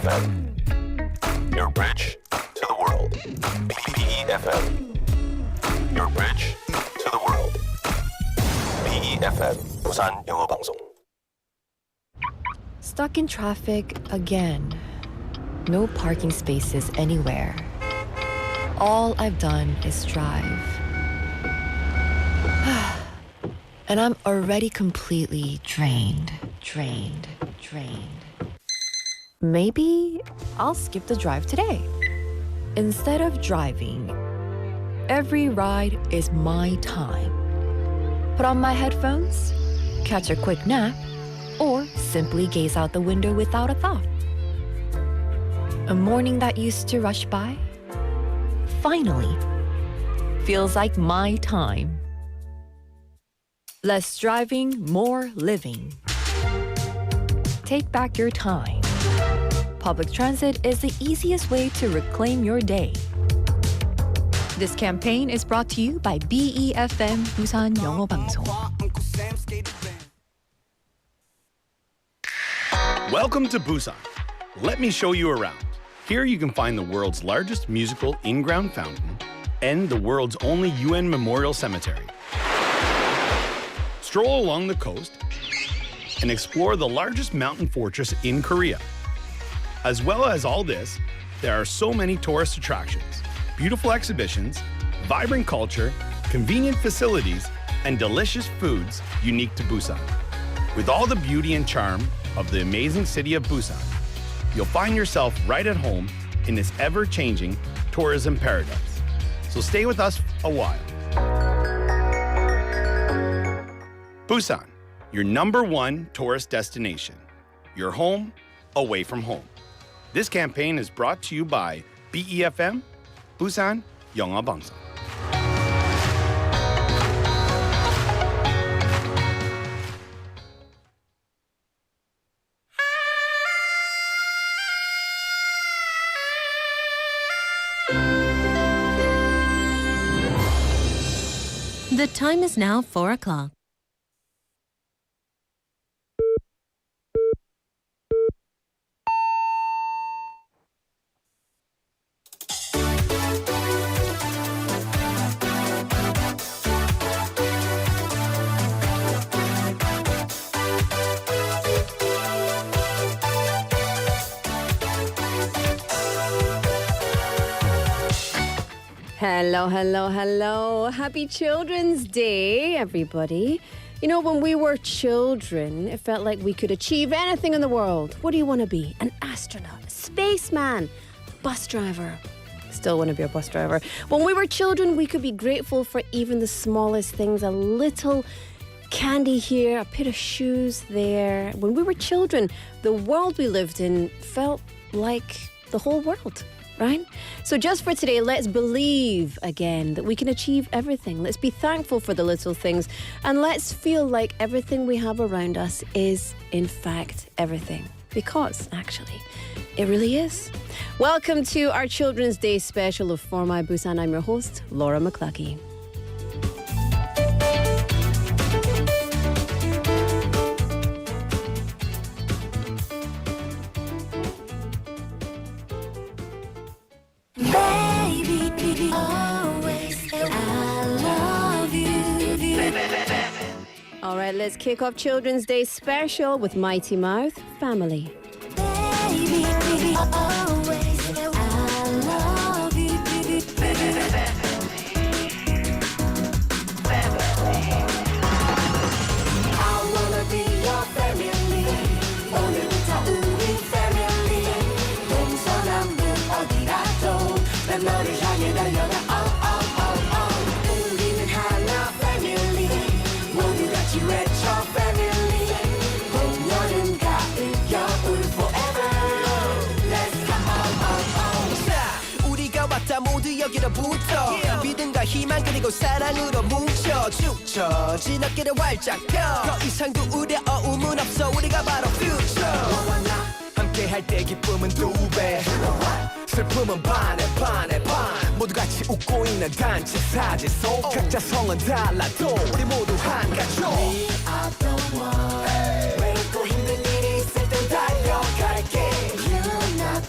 BEFM. Your bridge to the world. BEFM. Your bridge to the world. BEFM 부산 영어방송. Stuck in traffic again. No parking spaces anywhere. All I've done is drive. And I'm already completely drained. Maybe I'll skip the drive today. Instead of driving, every ride is my time. Put on my headphones, catch a quick nap, or simply gaze out the window without a thought. A morning that used to rush by finally feels like my time. Less driving, more living. Take back your time. Public transit is the easiest way to reclaim your day. This campaign is brought to you by BEFM 부산영어방송. Welcome to Busan. Let me show you around. Here you can find the world's largest musical in-ground fountain and the world's only UN memorial cemetery. Stroll along the coast and explore the largest mountain fortress in Korea. As well as all this, there are so many tourist attractions, beautiful exhibitions, vibrant culture, convenient facilities, and delicious foods unique to Busan. With all the beauty and charm of the amazing city of Busan, you'll find yourself right at home in this ever-changing tourism paradise. So stay with us a while. Busan, your #1 tourist destination. Your home, away from home. This campaign is brought to you by BEFM, 부산 영어방송. The time is now 4 o'clock. Hello. Happy Children's Day, everybody. You know, when we were children, it felt like we could achieve anything in the world. What do you want to be? An astronaut, a spaceman, a bus driver. Still want to be a bus driver. When we were children, we could be grateful for even the smallest things, a little candy here, a pair of shoes there. When we were children, the world we lived in felt like the whole world. Right? So just for today, let's believe again that we can achieve everything. Let's be thankful for the little things. And let's feel like everything we have around us is, in fact, everything. Because, actually, it really is. Welcome to our Children's Day special of For My Busan. I'm your host, Laura McLuckie. All right, let's kick off Children's Day special with Mighty Mouth, Family. Baby, always, I love you. I wanna be your family. 오늘부터 우리 family. 동서남북 어디라도 난 너를 향해 달려가. 우리는 하나 family. 모두 같이 외쳐 family. 봄, 여름, 가을, 겨울 forever. Let's go. 자, 우리가 왔다 모두 여기로부터 믿음과 희망 그리고 사랑으로 뭉쳐 지나기를 활짝 펴 더 이상도 우려움은 없어 우리가 바로 future 너와 나 함께 할 때 기쁨은 2배 슬픔은 반에 반 모두 같이 웃고 있는 단체 사진 속 각자 성은 달라도 우리 모두 한 가족 We are the one. 외롭고 힘든 일이 있을 땐 달려갈게. You not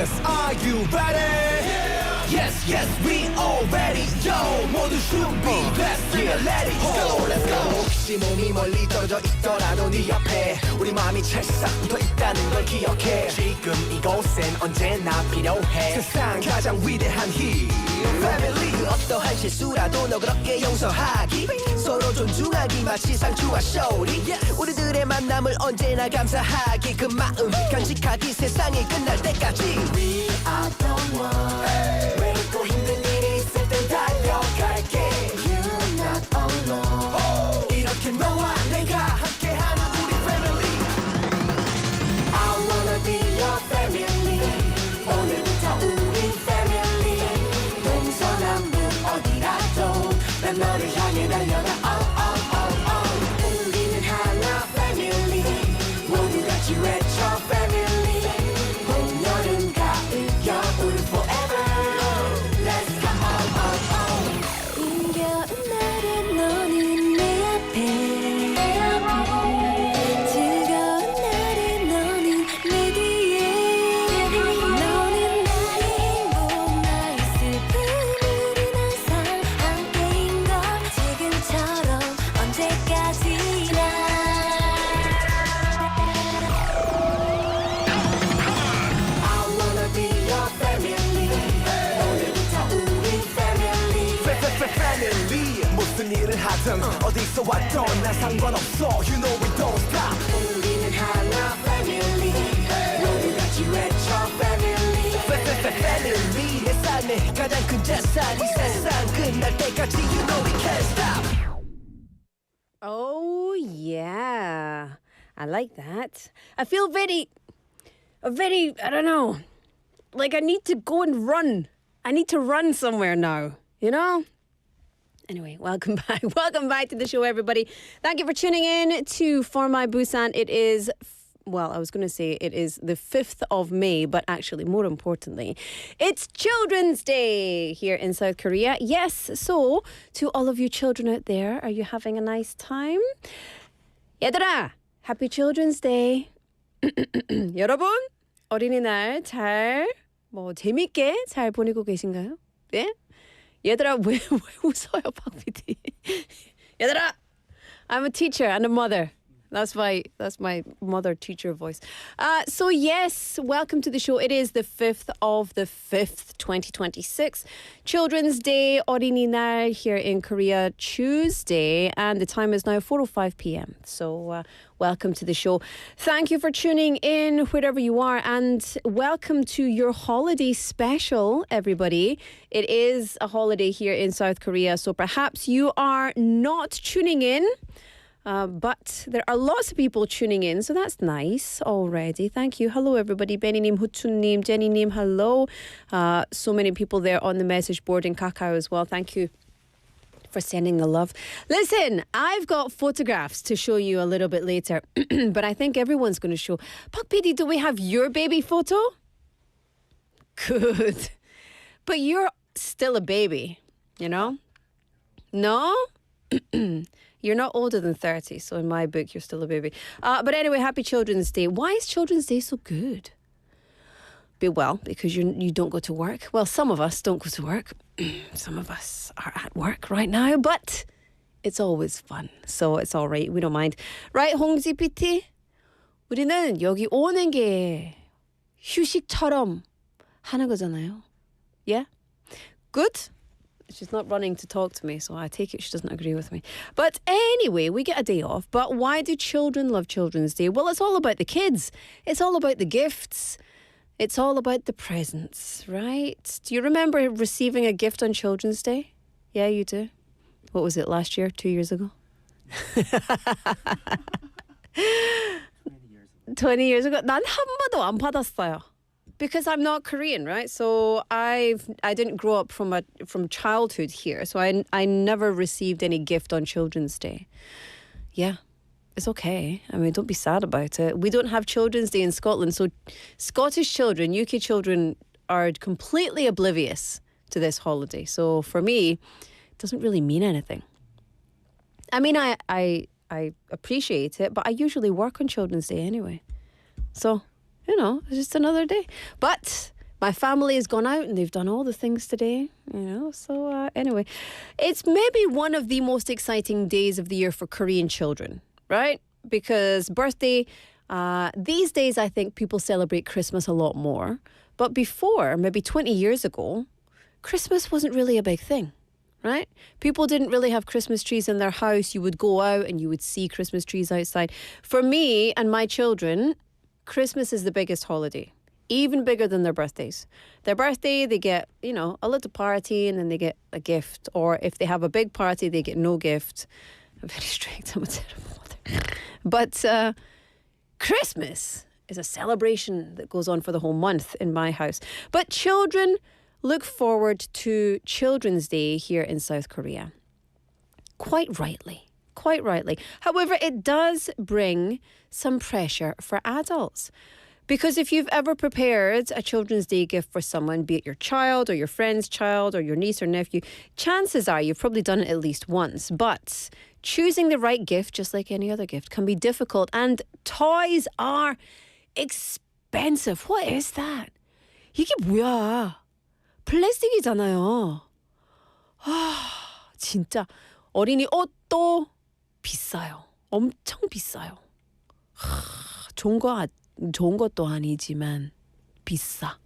this. Are you ready? Yes, yes, we all ready. Yo, 모두 준비됐으면 let it go. Let's go. 혹시 몸이 멀리 떨어져 있더라도 네 옆에 우리 마음이 찰싹 붙어 있다는 걸 기억해. 지금 이곳엔 언제나 필요해. 세상 가장 위대한 힘 Family. 그 어떠한 실수라도 너그럽게 용서하기, 서로 존중하기, 마치 상추와 쇼리. 우리들의 만남을 언제나 감사하기, 그 마음 간직하기, 세상이 끝날 때까지. We are the one. 외롭고 힘든 일이 있을 땐 달려갈게. You're not alone. 이렇게 너와 내가 함께하는 우리 family. I wanna be your family. 오늘부터 우리 family. 동서남북 어디라도 난 너를 향해 달려가. Oh, oh, oh, oh. 우리는 하나 family. 모두 같이 외쳐 family. 봄, 여름, 가을, 겨울 forever. Let's go. Oh, oh, oh. 힘겨운 날엔 너는 내 앞에, 즐거운 날엔 너는 내 뒤에. 너는 나의 행복, 나의 슬픔, 우린 항상 함께인 걸. 지금처럼 언제까지나. I wanna be your family. 오늘부터 우리 family. Family. 무슨 일을 하든 어디서 왔든 난 상관없어. You know we don't stop. 우리는 하나 family. 모두 같이 외쳐 family. Family. 내 삶의 가장 큰 자산, 이 세상 끝날 때까지. You know we can't stop. Oh, yeah. I like that. I feel very, I don't know, like I need to go and run. I need to run somewhere now, you know? Anyway, welcome back. Welcome back to the show, everybody. Thank you for tuning in to For My Busan. It is, well, I was going to say it is the 5th of May, but actually, more importantly, it's Children's Day here in South Korea. Yes, so to all of you children out there, are you having a nice time? 얘들아, Happy Children's Day. 여러분, 어린이날 재밌게 잘 보내고 계신가요? 네? 얘들아, 왜 웃어요, 박 PD? 얘들아, I'm a teacher and a mother. That's my mother teacher voice. So yes, welcome to the show. It is the 5th of the 5th, 2026. Children's Day, 어린이날 here in Korea, Tuesday, and the time is now 4:05 p.m. So welcome to the show. Thank you for tuning in wherever you are, and welcome to your holiday special, everybody. It is a holiday here in South Korea, so perhaps you are not tuning in. But there are lots of people tuning in, so that's nice already. Thank you. Hello, everybody. Benny님, Huchun님, Jenny님, hello. So many people there on the message board in Kakao as well. Thank you for sending the love. Listen, I've got photographs to show you a little bit later, but I think everyone's going to show. Pak PD, do we have your baby photo? Good. But you're still a baby, you know? No? You're not older than 30, so in my book, you're still a baby. But anyway, happy Children's Day. Why is Children's Day so good? Well, because you don't go to work. Well, some of us don't go to work. Some of us are at work right now, but it's always fun. So it's all right. We don't mind. Right, 홍지 PT? 우리는 여기 오는 게 휴식처럼 하는 거잖아요. Yeah? Good? She's not running to talk to me, so I take it she doesn't agree with me. But anyway, we get a day off. But why do children love Children's Day? Well, it's all about the kids. It's all about the gifts. It's all about the presents, right? Do you remember receiving a gift on Children's Day? Yeah, you do. What was it, last year? 2 years ago? 20 years ago? 난 한 번도 안 받았어요. Because I'm not Korean, right? So I didn't grow up from childhood here. So I never received any gift on Children's Day. Yeah, it's okay. I mean, don't be sad about it. We don't have Children's Day in Scotland. So Scottish children, UK children are completely oblivious to this holiday. So for me, it doesn't really mean anything. I mean, I appreciate it, but I usually work on Children's Day anyway. So, you know, it's just another day. But My family has gone out and they've done all the things today, you know. So anyway, it's maybe one of the most exciting days of the year for Korean children, right? Because birthday, these days I think people celebrate Christmas a lot more. But before, maybe 20 years ago, Christmas wasn't really a big thing, right? People didn't really have Christmas trees in their house. You would go out and you would see Christmas trees outside. For me and my children, Christmas is the biggest holiday. Even bigger than their birthdays. Their birthday, they get, you know, a little party and then they get a gift. Or if they have a big party, they get no gift. I'm very strict. I'm a terrible mother. But Christmas is a celebration that goes on for the whole month in my house. But children look forward to Children's Day here in South Korea. Quite rightly. Quite rightly. However, it does bring some pressure for adults. Because if you've ever prepared a Children's Day gift for someone, be it your child or your friend's child or your niece or nephew, chances are you've probably done it at least once. But choosing the right gift, just like any other gift, can be difficult. And toys are expensive. What is that? 이게 뭐야? 플라스틱이잖아요. 진짜 어린이 옷도 비싸요. 엄청 비싸요. 좋은 것도 아니지만 비싸.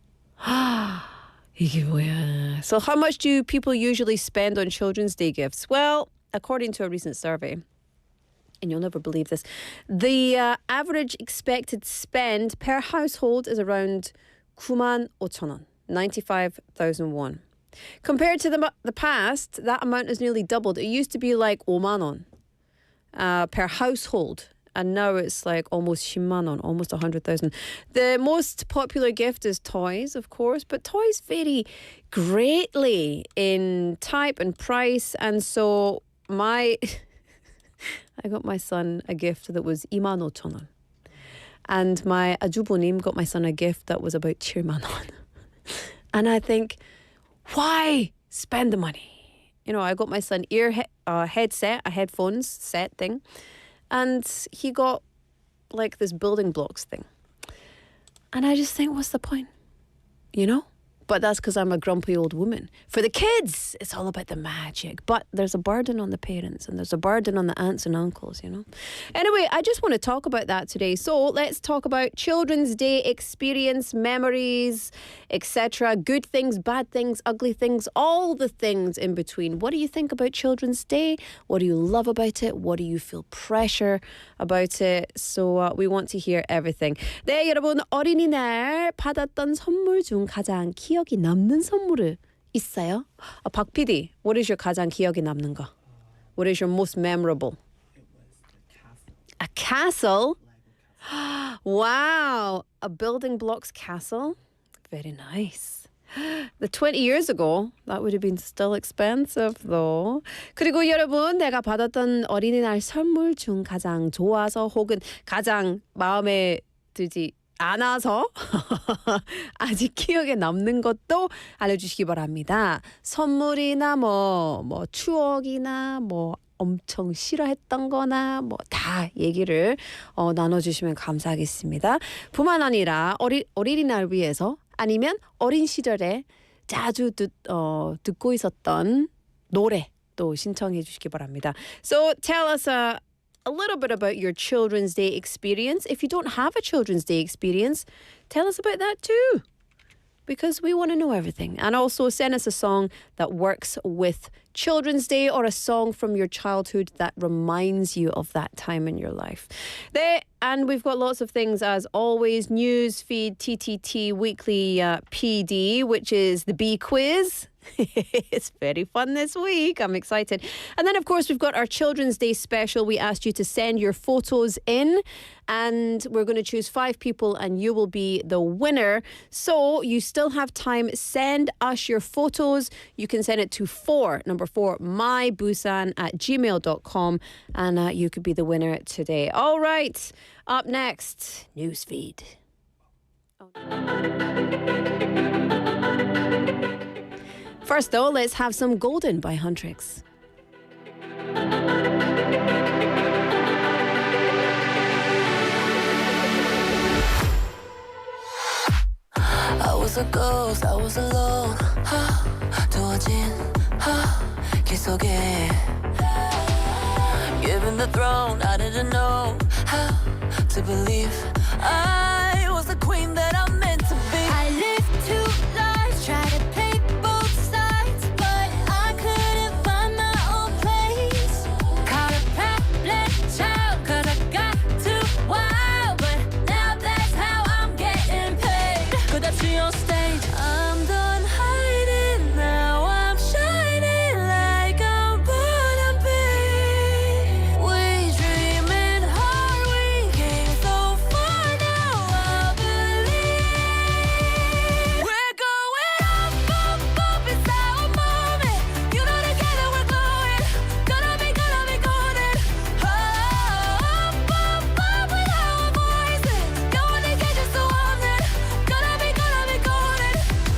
이게 뭐야? So how much do people usually spend on Children's Day gifts? Well, according to a recent survey, and you'll never believe this, the average expected spend per household is around 95,000원, 95,000 won. Compared to the past, that amount has nearly doubled. It used to be like 5만 원 per household. And now it's like almost 10만 원, almost 100,000. The most popular gift is toys, of course, but toys vary greatly in type and price. And so I got my son a gift that was 25,000원. And my 아주버님 got my son a gift that was about 7만 원. And I think, why spend the money? You know, I got my son headset, a headphones set thing. And he got like this building blocks thing. And I just think, what's the point? You know? But that's because I'm a grumpy old woman. For the kids, it's all about the magic. But there's a burden on the parents and there's a burden on the aunts and uncles, you know? Anyway, I just want to talk about that today. So let's talk about Children's Day experience, memories, etc. Good things, bad things, ugly things, all the things in between. What do you think about Children's Day? What do you love about it? What do you feel pressure about it? So we want to hear everything. 네, 여러분, 어린이날 받았던 선물 중 가장 기억이 남는 선물이 있어요? 박 PD, what is your 가장 기억에 남는 거? What is your most memorable? A castle? Wow, a building blocks castle? Very nice. The 20 years ago, that would have been still expensive though. 그리고 여러분, 내가 받았던 어린이날 선물 중 가장 좋아서 혹은 가장 마음에 들지 않아서 아직 기억에 남는 것도 알려주시기 바랍니다. 선물이나 뭐 추억이나 뭐 엄청 싫어했던 거나 뭐 다 얘기를 나눠주시면 감사하겠습니다. 뿐만 아니라 어린이날 위해서 아니면 어린 시절에 자주 듣고 있었던 노래 또 신청해 주시기 바랍니다. So tell us a little bit about your Children's Day experience. If you don't have a Children's Day experience, tell us about that too. Because we want to know everything. And also send us a song that works with Children's Day or a song from your childhood that reminds you of that time in your life. And we've got lots of things as always. News feed, TTT, weekly PD, which is the B quiz. It's very fun this week. I'm excited. And then, of course, we've got our Children's Day special. We asked you to send your photos in and we're going to choose 5 people and you will be the winner. So you still have time. Send us your photos. You can send it to number 4, mybusan@gmail.com and you could be the winner today. All right. Up next, newsfeed. First, though, let's have some Golden by Huntrix. I was was a ghost, I was alone. 두어진 길 속에 given the throne, I didn't know how to believe I was the queen that I'm meant to be. I lived two lives, tried to play both sides, but I couldn't find my own place. Caught a problem child, cause I got too wild, but now that's how I'm getting paid. 끝없이 on stage, I'm done hiding, now I'm shining like I'm born to be. We dreaming hard, we came so far, now I believe. We're going up, it's our moment. You know together we're glowing, gonna be golden. Up with our voices, going to get you so often. Gonna be golden.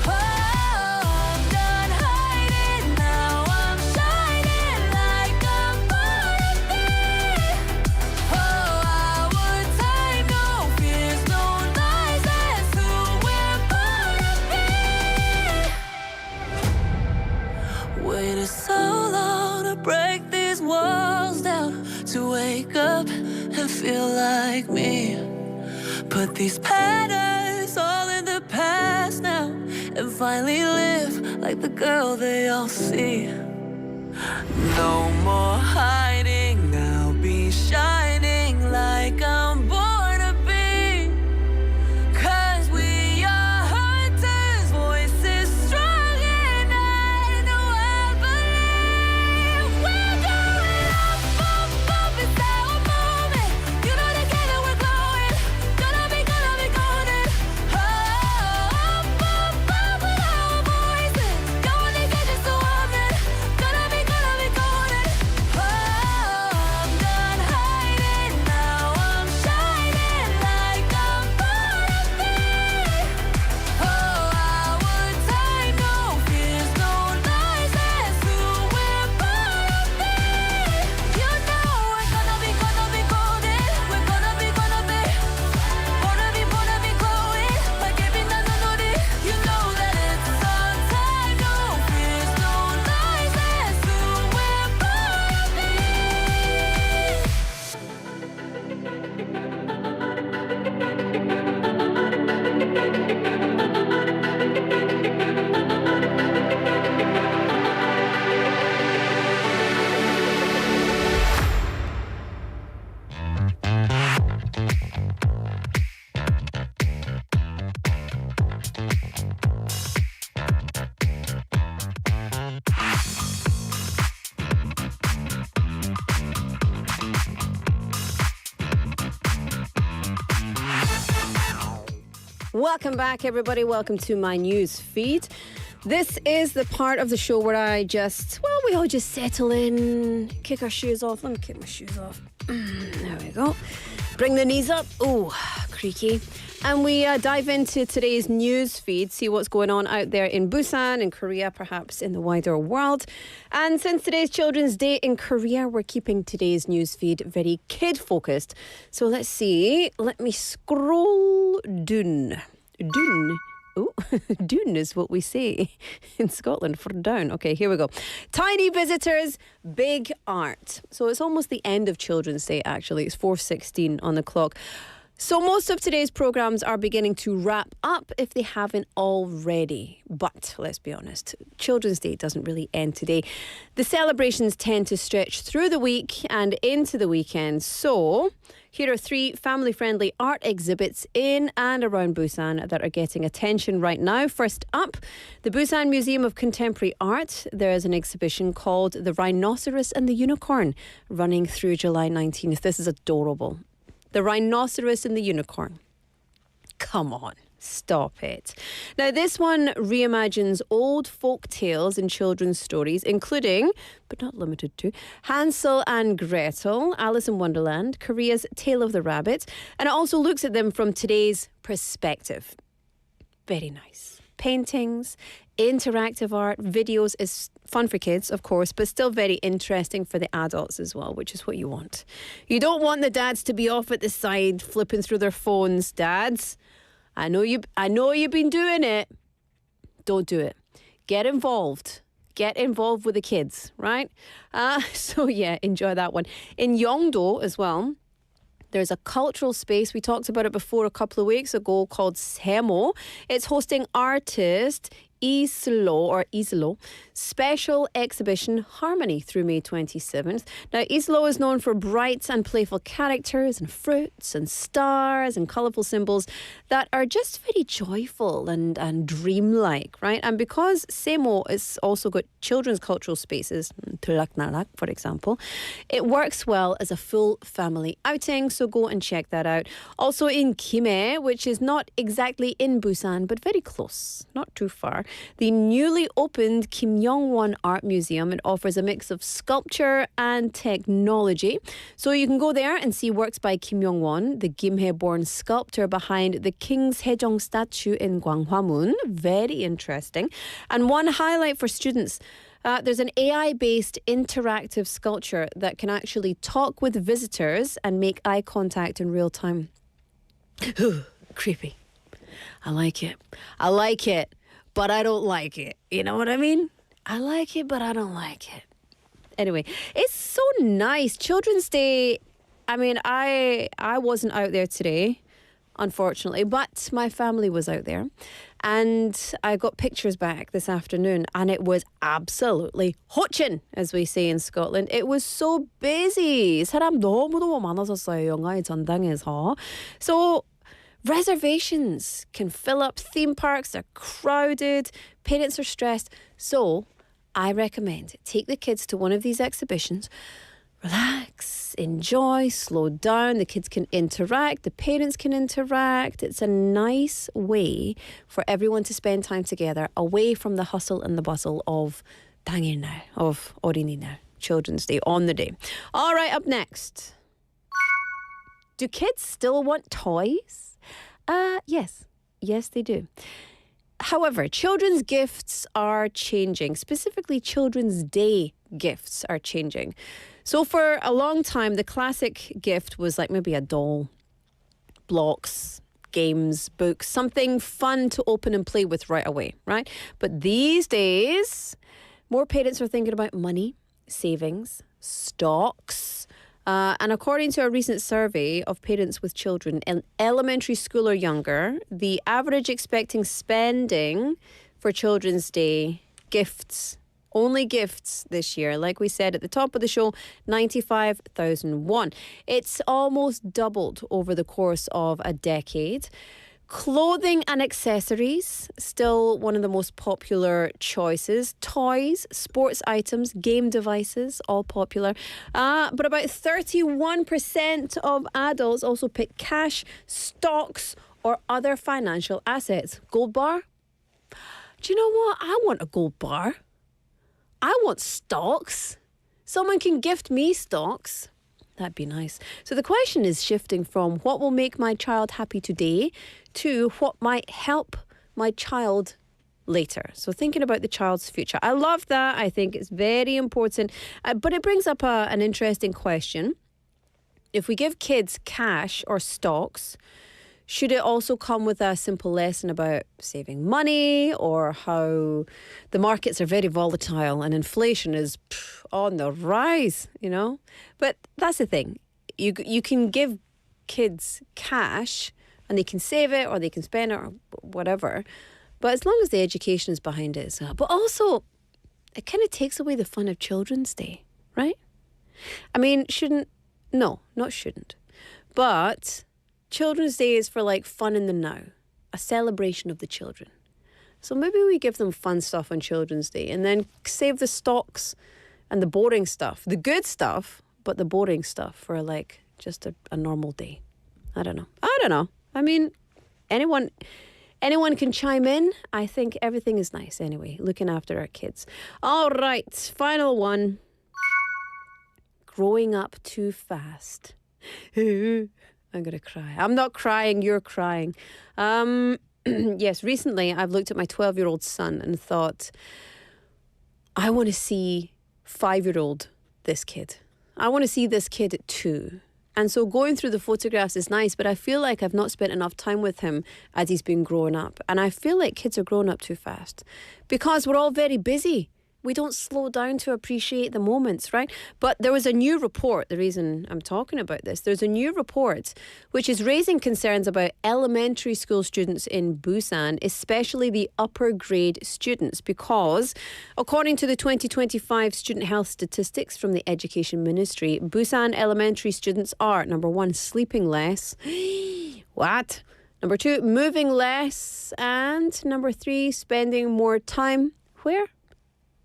I'm done hiding, now I'm shining like I'm born to be. Our time, no fears, no lies, that's who we're born to be. Waited so long to break these walls down, to wake up and feel like me. Put these patterns all in the past now, and finally live like the girl they all see. No more hiding, I'll be shining like I'm born to be. 'Cause we are hunters, voices strong, and I know I believe. We're going up, it's our moment. You know together we're glowing, gonna be golden. Up with our voices, going to get you so often. Gonna be golden. I'm done hiding, now I'm shining like I'm born to be. Our time, no fears, no lies, that's who we're born to be. You know we're gonna be golden. We're gonna be glowing like every night on it. You know that it's our time, no fears, no lies, that's who we're born to be. Welcome back, everybody. Welcome to my news feed. This is the part of the show where we all just settle in, kick our shoes off. Let me kick my shoes off. There we go. Bring the knees up. Ooh, creaky. And we dive into today's news feed, see what's going on out there in Busan, in Korea, perhaps in the wider world. And since today's Children's Day in Korea, we're keeping today's news feed very kid-focused. So let's see. Let me scroll down. Doon. Oh, doon is what we say in Scotland for down. Okay, here we go. Tiny visitors, big art. So it's almost the end of Children's Day, actually. It's 4:16 on the clock. So most of today's programmes are beginning to wrap up if they haven't already. But let's be honest, Children's Day doesn't really end today. The celebrations tend to stretch through the week and into the weekend. So here are 3 family-friendly art exhibits in and around Busan that are getting attention right now. First up, the Busan Museum of Contemporary Art. There is an exhibition called The Rhinoceros and the Unicorn running through July 19th. This is adorable. The Rhinoceros and the Unicorn. Come on, stop it. Now, this one reimagines old folk tales and children's stories, including, but not limited to, Hansel and Gretel, Alice in Wonderland, Korea's Tale of the Rabbit, and it also looks at them from today's perspective. Very nice. Paintings, interactive art, videos is fun for kids, of course, but still very interesting for the adults as well, which is what you want. You don't want the dads to be off at the side flipping through their phones, dads. I know you've been doing it. don't do it. Get involved. Get involved with the kids, right? So yeah, enjoy that one. In Yeongdo as well, there's a cultural space. We talked about it before a couple of weeks ago called Semo. It's hosting artist Islo special exhibition Harmony through May 27th. Now, Islo is known for bright and playful characters and fruits and stars and colourful symbols that are just very joyful and dreamlike, right? And because Semo has also got children's cultural spaces, Tulak for example, it works well as a full family outing, so go and check that out. Also in Gimhae, which is not exactly in Busan, but very close, not too far, the newly opened Kim Young-won Art Museum. It offers a mix of sculpture and technology. So you can go there and see works by Kim Young-won, the Gimhae-born sculptor behind the King's Haejong statue in Gwanghwamun. Very interesting. And one highlight for students, there's an AI-based interactive sculpture that can actually talk with visitors and make eye contact in real time. Creepy. I like it. I like it, but I don't like it. You know what I mean? I like it, but I don't like it. Anyway, it's so nice. Children's Day, I mean, I wasn't out there today, unfortunately, but my family was out there. And I got pictures back this afternoon, and it was absolutely hotchin, as we say in Scotland. It was so busy. 사람 너무 많았었어요, 영화의 전당에서. So reservations can fill up. Theme parks are crowded. Parents are stressed. So I recommend take the kids to one of these exhibitions. Relax, enjoy, slow down. The kids can interact. The parents can interact. It's a nice way for everyone to spend time together away from the hustle and the bustle of 당일날, of 어린이날, Children's Day, on the day. All right, up next. Do kids still want toys? Yes. Yes, they do. However, children's gifts are changing. Specifically, Children's Day gifts are changing. So for a long time, the classic gift was like maybe a doll, blocks, games, books, something fun to open and play with right away, right? But these days, more parents are thinking about money, savings, stocks. And according to a recent survey of parents with children in elementary school or younger, the average expecting spending for Children's Day gifts, only gifts this year, like we said at the top of the show, 95,000 won. It's almost doubled over the course of a decade. Clothing and accessories, still one of the most popular choices. Toys, sports items, game devices, all popular. But about 31% of adults also pick cash, stocks, or other financial assets. Gold bar? Do you know what? I want a gold bar. I want stocks. Someone can gift me stocks. That'd be nice. So the question is shifting from what will make my child happy today to what might help my child later. So thinking about the child's future. I love that. I think it's very important. But it brings up an interesting question. If we give kids cash or stocks, should it also come with a simple lesson about saving money or how the markets are very volatile and inflation is on the rise, you know? But that's the thing. You can give kids cash and they can save it or they can spend it or whatever. But as long as the education is behind it as well. But also, it kind of takes away the fun of Children's Day, right? I mean, not shouldn't. But Children's Day is for like fun in the now, a celebration of the children. So maybe we give them fun stuff on Children's Day and then save the stocks and the boring stuff, the good stuff, but the boring stuff for like just a normal day. I don't know. I mean, anyone can chime in. I think everything is nice anyway, looking after our kids. All right, final one. Growing up too fast. I'm going to cry. I'm not crying, you're crying. Yes, recently I've looked at my 12-year-old son and thought, I want to see 5-year-old this kid. I want to see this kid at 2. And so going through the photographs is nice, but I feel like I've not spent enough time with him as he's been growing up. And I feel like kids are growing up too fast because we're all very busy. We don't slow down to appreciate the moments, right? But there was a new report, the reason I'm talking about this, there's a new report which is raising concerns about elementary school students in Busan, especially the upper grade students, because according to the 2025 student health statistics from the Education Ministry, Busan elementary students are, number one, sleeping less. What? Number two, moving less. And number three, spending more time where?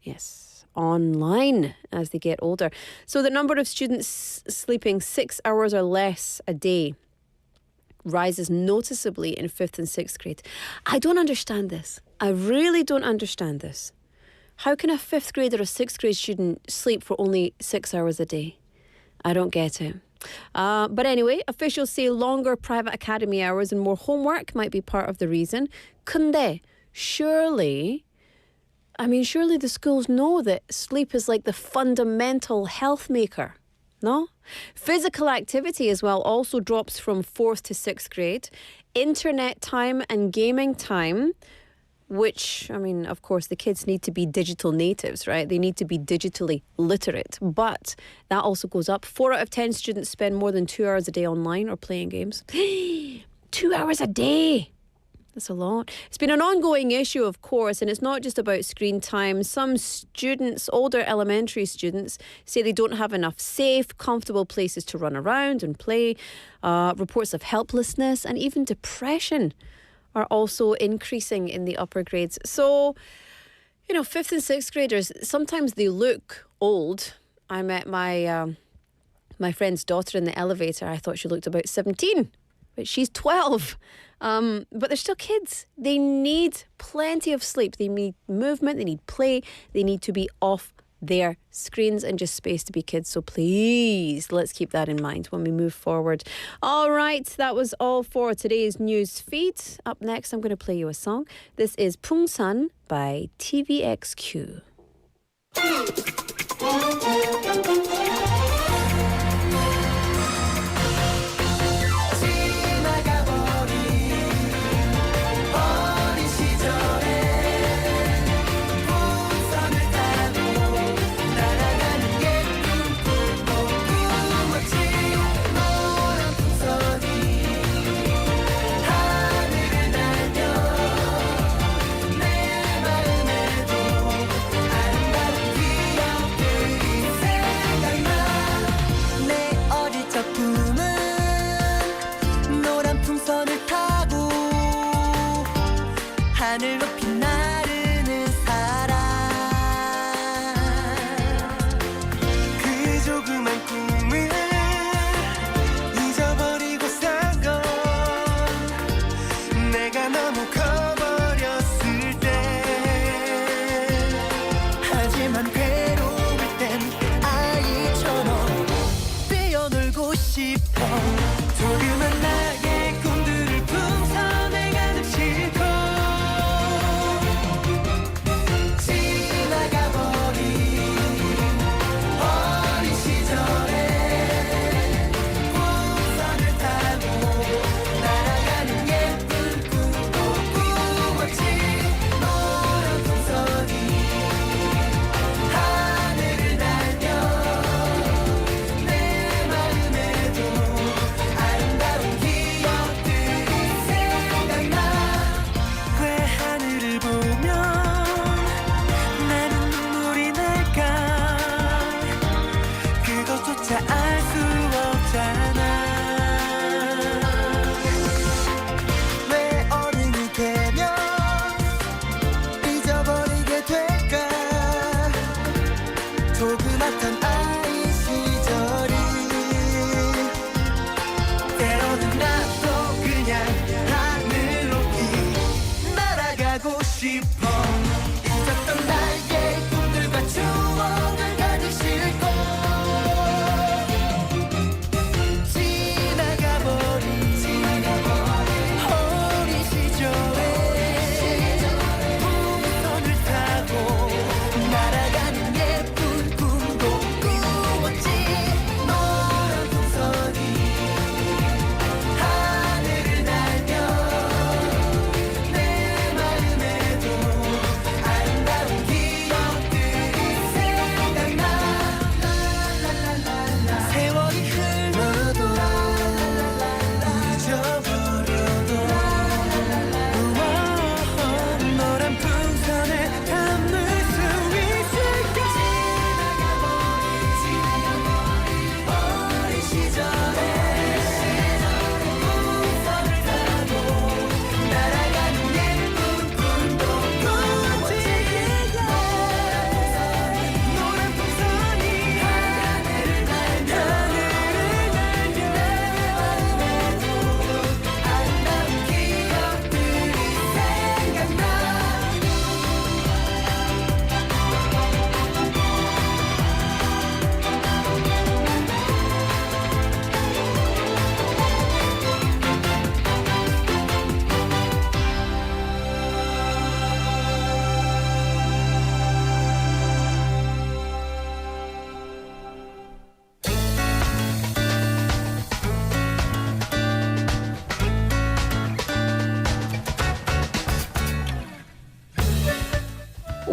Yes, online as they get older. So the number of students sleeping 6 hours or less a day rises noticeably in 5th and 6th grade. I don't understand this. I really don't understand this. How can a 5th grade or a 6th grade student sleep for only 6 hours a day? I don't get it. But anyway, officials say longer private academy hours and more homework might be part of the reason. 근데 surely the schools know that sleep is like the fundamental health maker, no? Physical activity as well also drops from 4th to 6th grade. Internet time and gaming time, which, of course, the kids need to be digital natives, right? They need to be digitally literate. But that also goes up. 4 out of 10 students spend more than 2 hours a day online or playing games. 2 hours a day. That's a lot. It's been an ongoing issue, of course, and it's not just about screen time. Some students, older elementary students, say they don't have enough safe, comfortable places to run around and play. Reports of helplessness and even depression are also increasing in the upper grades. So, 5th and 6th graders, sometimes they look old. I met my friend's daughter in the elevator. I thought she looked about 17, but she's 12. But they're still kids. They need plenty of sleep. They need movement. They need play. They need to be off their screens and just space to be kids. So please, let's keep that in mind when we move forward. All right, that was all for today's news feed. Up next, I'm going to play you a song. This is Pungsan by TVXQ. 하늘 높이 나르는 사랑 그 조그만 꿈을 잊어버리고 산 건 내가 너무 커버렸을 때 하지만 괴로울 땐 아이처럼 뛰어놀고 싶어 조그만 나의 꿈들을 풍선에 가득 싣고 날아가는 예쁜 꿈도 꾸었지 노란 풍선이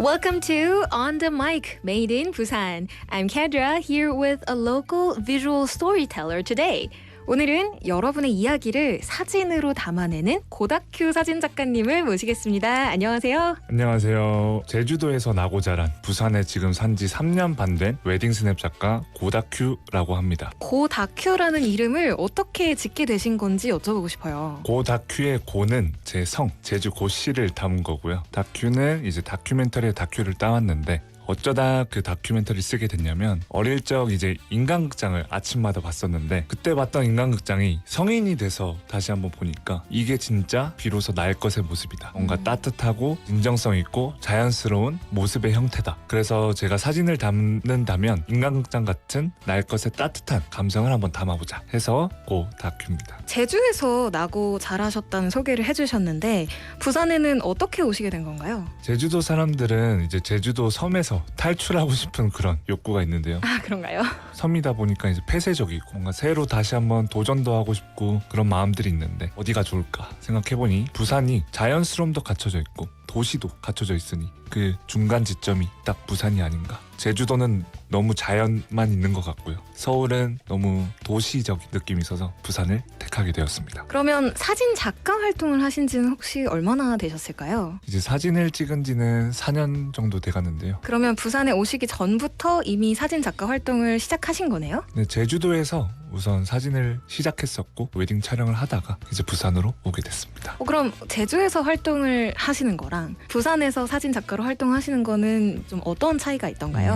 Welcome to On the Mic, Made in Busan. I'm Cadra here with a local visual storyteller today. 오늘은 여러분의 이야기를 사진으로 담아내는 고다큐 사진 작가님을 모시겠습니다. 안녕하세요. 안녕하세요. 제주도에서 나고 자란 부산에 지금 산지 3년 반 된 웨딩 스냅 작가 고다큐라고 합니다. 고다큐라는 이름을 어떻게 짓게 되신 건지 여쭤보고 싶어요. 고다큐의 고는 제 성, 제주 고씨를 담은 거고요. 다큐는 이제 다큐멘터리의 다큐를 따왔는데 어쩌다 그 다큐멘터리 쓰게 됐냐면 어릴 적 이제 인간극장을 아침마다 봤었는데 그때 봤던 인간극장이 성인이 돼서 다시 한번 보니까 이게 진짜 비로소 나의 것의 모습이다. 뭔가 따뜻하고 진정성 있고 자연스러운 모습의 형태다. 그래서 제가 사진을 담는다면 인간극장 같은 나의 것의 따뜻한 감성을 한번 담아보자 해서 고다큐입니다. 제주에서 나고 자라셨다는 소개를 해주셨는데 부산에는 어떻게 오시게 된 건가요? 제주도 사람들은 이제 제주도 섬에서 탈출하고 싶은 그런 욕구가 있는데요. 아, 그런가요? 섬이다 보니까 이제 폐쇄적이고 뭔가 새로 다시 한번 도전도 하고 싶고 그런 마음들이 있는데 어디가 좋을까 생각해보니 부산이 자연스러움도 갖춰져 있고 도시도 갖춰져 있으니 그 중간 지점이 딱 부산이 아닌가. 제주도는 너무 자연만 있는 것 같고요. 서울은 너무 도시적 느낌이 있어서 부산을 택하게 되었습니다. 그러면 사진 작가 활동을 하신 지는 혹시 얼마나 되셨을까요? 이제 사진을 찍은 지는 4년 정도 돼가는데요. 그러면 부산에 오시기 전부터 이미 사진 작가 활동을 시작하신 거네요? 네, 제주도에서 우선 사진을 시작했었고 웨딩 촬영을 하다가 이제 부산으로 오게 됐습니다. 그럼 제주에서 활동을 하시는 거랑 부산에서 사진 작가로 활동하시는 거는 좀 어떤 차이가 있던가요?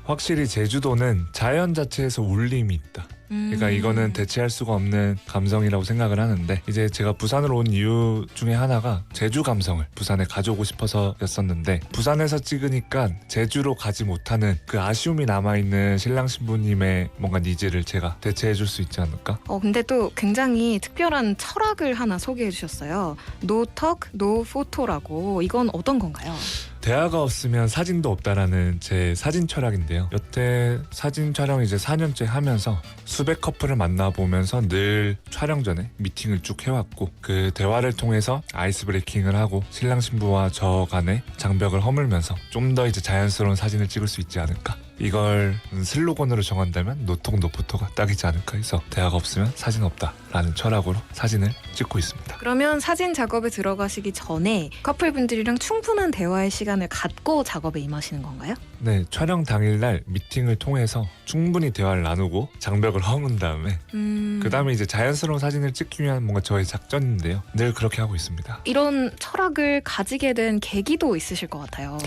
확실히 제주도는 자연 자체에서 울림이 있다. 그러니까 이거는 대체할 수가 없는 감성이라고 생각을 하는데 이제 제가 부산으로 온 이유 중에 하나가 제주 감성을 부산에 가져오고 싶어서였었는데 부산에서 찍으니까 제주로 가지 못하는 그 아쉬움이 남아있는 신랑 신부님의 뭔가 니즈를 제가 대체해 줄 수 있지 않을까? 근데 또 굉장히 특별한 철학을 하나 소개해 주셨어요. No talk, no photo라고. 이건 어떤 건가요? 대화가 없으면 사진도 없다라는 제 사진 철학인데요. 여태 사진 촬영 이제 4년째 하면서 수백 커플을 만나보면서 늘 촬영 전에 미팅을 쭉 해왔고 그 대화를 통해서 아이스 브레이킹을 하고 신랑 신부와 저 간의 장벽을 허물면서 좀 더 이제 자연스러운 사진을 찍을 수 있지 않을까. 이걸 슬로건으로 정한다면 노톡 노포토가 딱이지 않을까 해서 대화가 없으면 사진 없다라는 철학으로 사진을 찍고 있습니다. 그러면 사진 작업에 들어가시기 전에 커플분들이랑 충분한 대화의 시간을 갖고 작업에 임하시는 건가요? 네, 촬영 당일날 미팅을 통해서 충분히 대화를 나누고 장벽을 허문 다음에 그 다음에 이제 자연스러운 사진을 찍기 위한 뭔가 저의 작전인데요. 늘 그렇게 하고 있습니다. 이런 철학을 가지게 된 계기도 있으실 것 같아요.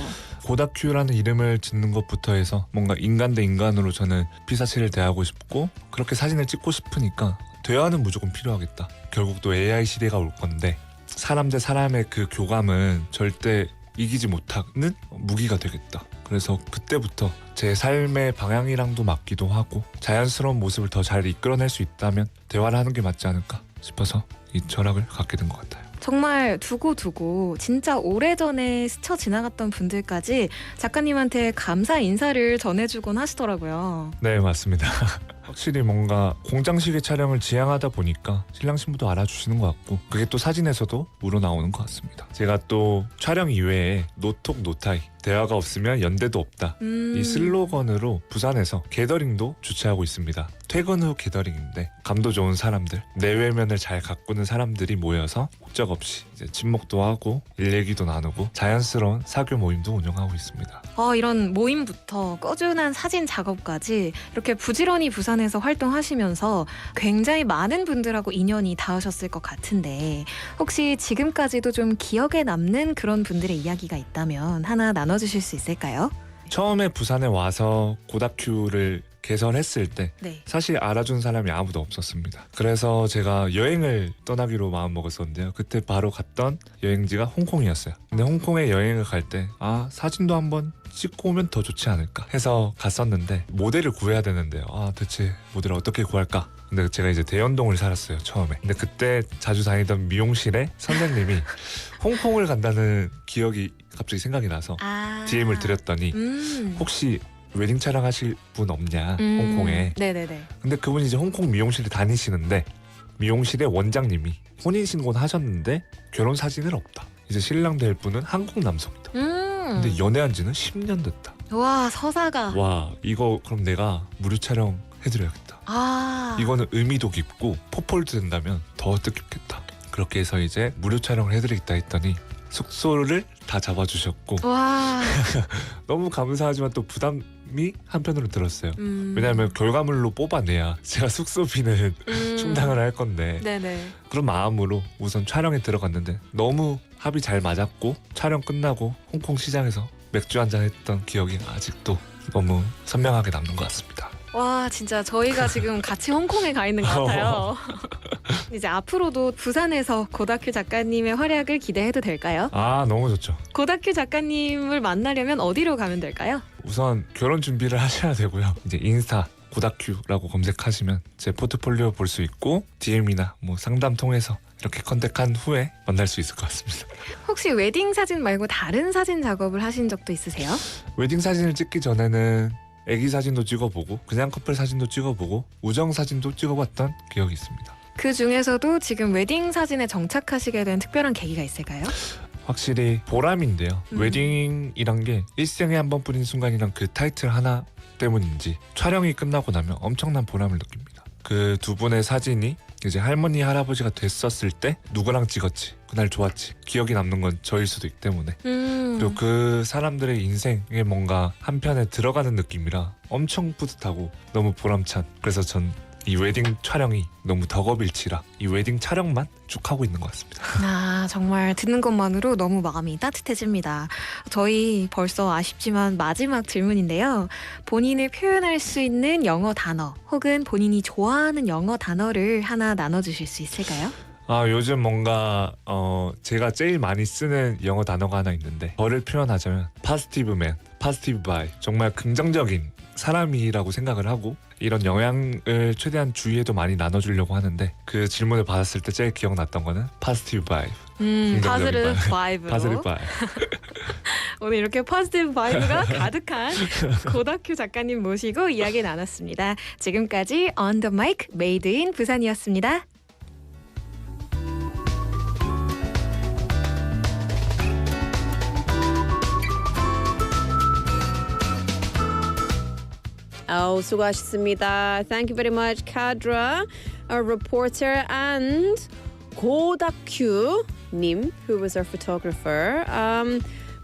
고다큐라는 이름을 짓는 것부터 해서 뭔가 인간 대 인간으로 저는 피사체를 대하고 싶고 그렇게 사진을 찍고 싶으니까 대화는 무조건 필요하겠다. 결국 또 AI 시대가 올 건데 사람 대 사람의 그 교감은 절대 이기지 못하는 무기가 되겠다. 그래서 그때부터 제 삶의 방향이랑도 맞기도 하고 자연스러운 모습을 더 잘 이끌어낼 수 있다면 대화를 하는 게 맞지 않을까 싶어서 이 철학을 갖게 된 것 같아요. 정말 두고두고 진짜 오래전에 스쳐 지나갔던 분들까지 작가님한테 감사 인사를 전해주곤 하시더라고요. 네, 맞습니다. 확실히 뭔가 공장식의 촬영을 지향하다 보니까 신랑 신부도 알아주시는 것 같고 그게 또 사진에서도 우러나오는 것 같습니다. 제가 또 촬영 이외에 노톡 노타이 대화가 없으면 연대도 없다 이 슬로건으로 부산에서 게더링도 주최하고 있습니다. 퇴근 후 게더링인데 감도 좋은 사람들 내외면을 잘 가꾸는 사람들이 모여서 목적 없이 이제 친목도 하고 일 얘기도 나누고 자연스러운 사교 모임도 운영하고 있습니다. 이런 모임부터 꾸준한 사진 작업까지 이렇게 부지런히 부산에서 활동하시면서 굉장히 많은 분들하고 인연이 닿으셨을 것 같은데 혹시 지금까지도 좀 기억에 남는 그런 분들의 이야기가 있다면 하나 나눠주실 수 있을까요? 처음에 부산에 와서 고다큐를 개설했을 때 네. 사실 알아준 사람이 아무도 없었습니다. 그래서 제가 여행을 떠나기로 마음먹었었는데요. 그때 바로 갔던 여행지가 홍콩이었어요. 근데 홍콩에 여행을 갈 때 사진도 한번 찍고 오면 더 좋지 않을까 해서 갔었는데 모델을 구해야 되는데요. 대체 모델을 어떻게 구할까? 근데 제가 이제 대연동을 살았어요, 처음에. 근데 그때 자주 다니던 미용실에 선생님이 홍콩을 간다는 기억이 갑자기 생각이 나서 DM을 드렸더니 혹시 웨딩 촬영하실 분 없냐, 홍콩에. 네네네. 근데 그분이 이제 홍콩 미용실에 다니시는데 미용실의 원장님이 혼인신고는 하셨는데 결혼 사진은 없다. 이제 신랑 될 분은 한국 남성이다. 근데 연애한 지는 10년 됐다. 와, 서사가. 와, 이거 그럼 내가 무료 촬영 해드려야겠다. 아. 이거는 의미도 깊고 포폴도 된다면 더 뜻깊겠다. 그렇게 해서 이제 무료 촬영을 해드리겠다 했더니 숙소를 다 잡아주셨고 와. 너무 감사하지만 또 부담이 한편으로 들었어요. 왜냐하면 결과물로 뽑아내야 제가 숙소비는 충당을 할 건데 네네. 그런 마음으로 우선 촬영에 들어갔는데 너무 합이 잘 맞았고 촬영 끝나고 홍콩 시장에서 맥주 한잔 했던 기억이 아직도 너무 선명하게 남는 것 같습니다. 와, 진짜 저희가 지금 같이 홍콩에 가 있는 것 같아요. 이제 앞으로도 부산에서 고다큐 작가님의 활약을 기대해도 될까요? 아, 너무 좋죠. 고다큐 작가님을 만나려면 어디로 가면 될까요? 우선 결혼 준비를 하셔야 되고요. 이제 인스타 고다큐라고 검색하시면 제 포트폴리오 볼 수 있고 DM이나 뭐 상담 통해서 이렇게 컨택한 후에 만날 수 있을 것 같습니다. 혹시 웨딩 사진 말고 다른 사진 작업을 하신 적도 있으세요? 웨딩 사진을 찍기 전에는 애기 사진도 찍어보고 그냥 커플 사진도 찍어보고 우정 사진도 찍어봤던 기억이 있습니다. 그 중에서도 지금 웨딩 사진에 정착하시게 된 특별한 계기가 있을까요? 확실히 보람인데요. 웨딩이란 게 일생에 한 번뿐인 순간이란 그 타이틀 하나 때문인지 촬영이 끝나고 나면 엄청난 보람을 느낍니다. 그 두 분의 사진이 이제 할머니 할아버지가 됐었을 때 누구랑 찍었지, 그날 좋았지, 기억이 남는 건 저일 수도 있기 때문에 그리고 그 사람들의 인생에 뭔가 한편에 들어가는 느낌이라 엄청 뿌듯하고 너무 보람찬. 그래서 전 이 웨딩 촬영이 너무 덕업일치라 이 웨딩 촬영만 쭉 하고 있는 것 같습니다. 아, 정말 듣는 것만으로 너무 마음이 따뜻해집니다. 저희 벌써 아쉽지만 마지막 질문인데요. 본인을 표현할 수 있는 영어 단어 혹은 본인이 좋아하는 영어 단어를 하나 나눠주실 수 있을까요? 아, 요즘 뭔가 제가 제일 많이 쓰는 영어 단어가 하나 있는데 저를 표현하자면 파지티브맨, 파지티브 바이, 정말 긍정적인 사람이라고 생각을 하고 이런 영향을 최대한 주위에도 많이 나눠주려고 하는데 그 질문을 받았을 때 제일 기억났던 거는 파지티브 바이. 파지티브 바이브로. 파지티브 바이. 오늘 이렇게 포지티브 바이브가 가득한 고다큐 작가님 모시고 이야기 나눴습니다. 지금까지 On the Mic Made in 부산이었습니다. Oh, 수고하셨습니다. Thank you very much, Cadra, our reporter, and 고다큐 님, who was our photographer.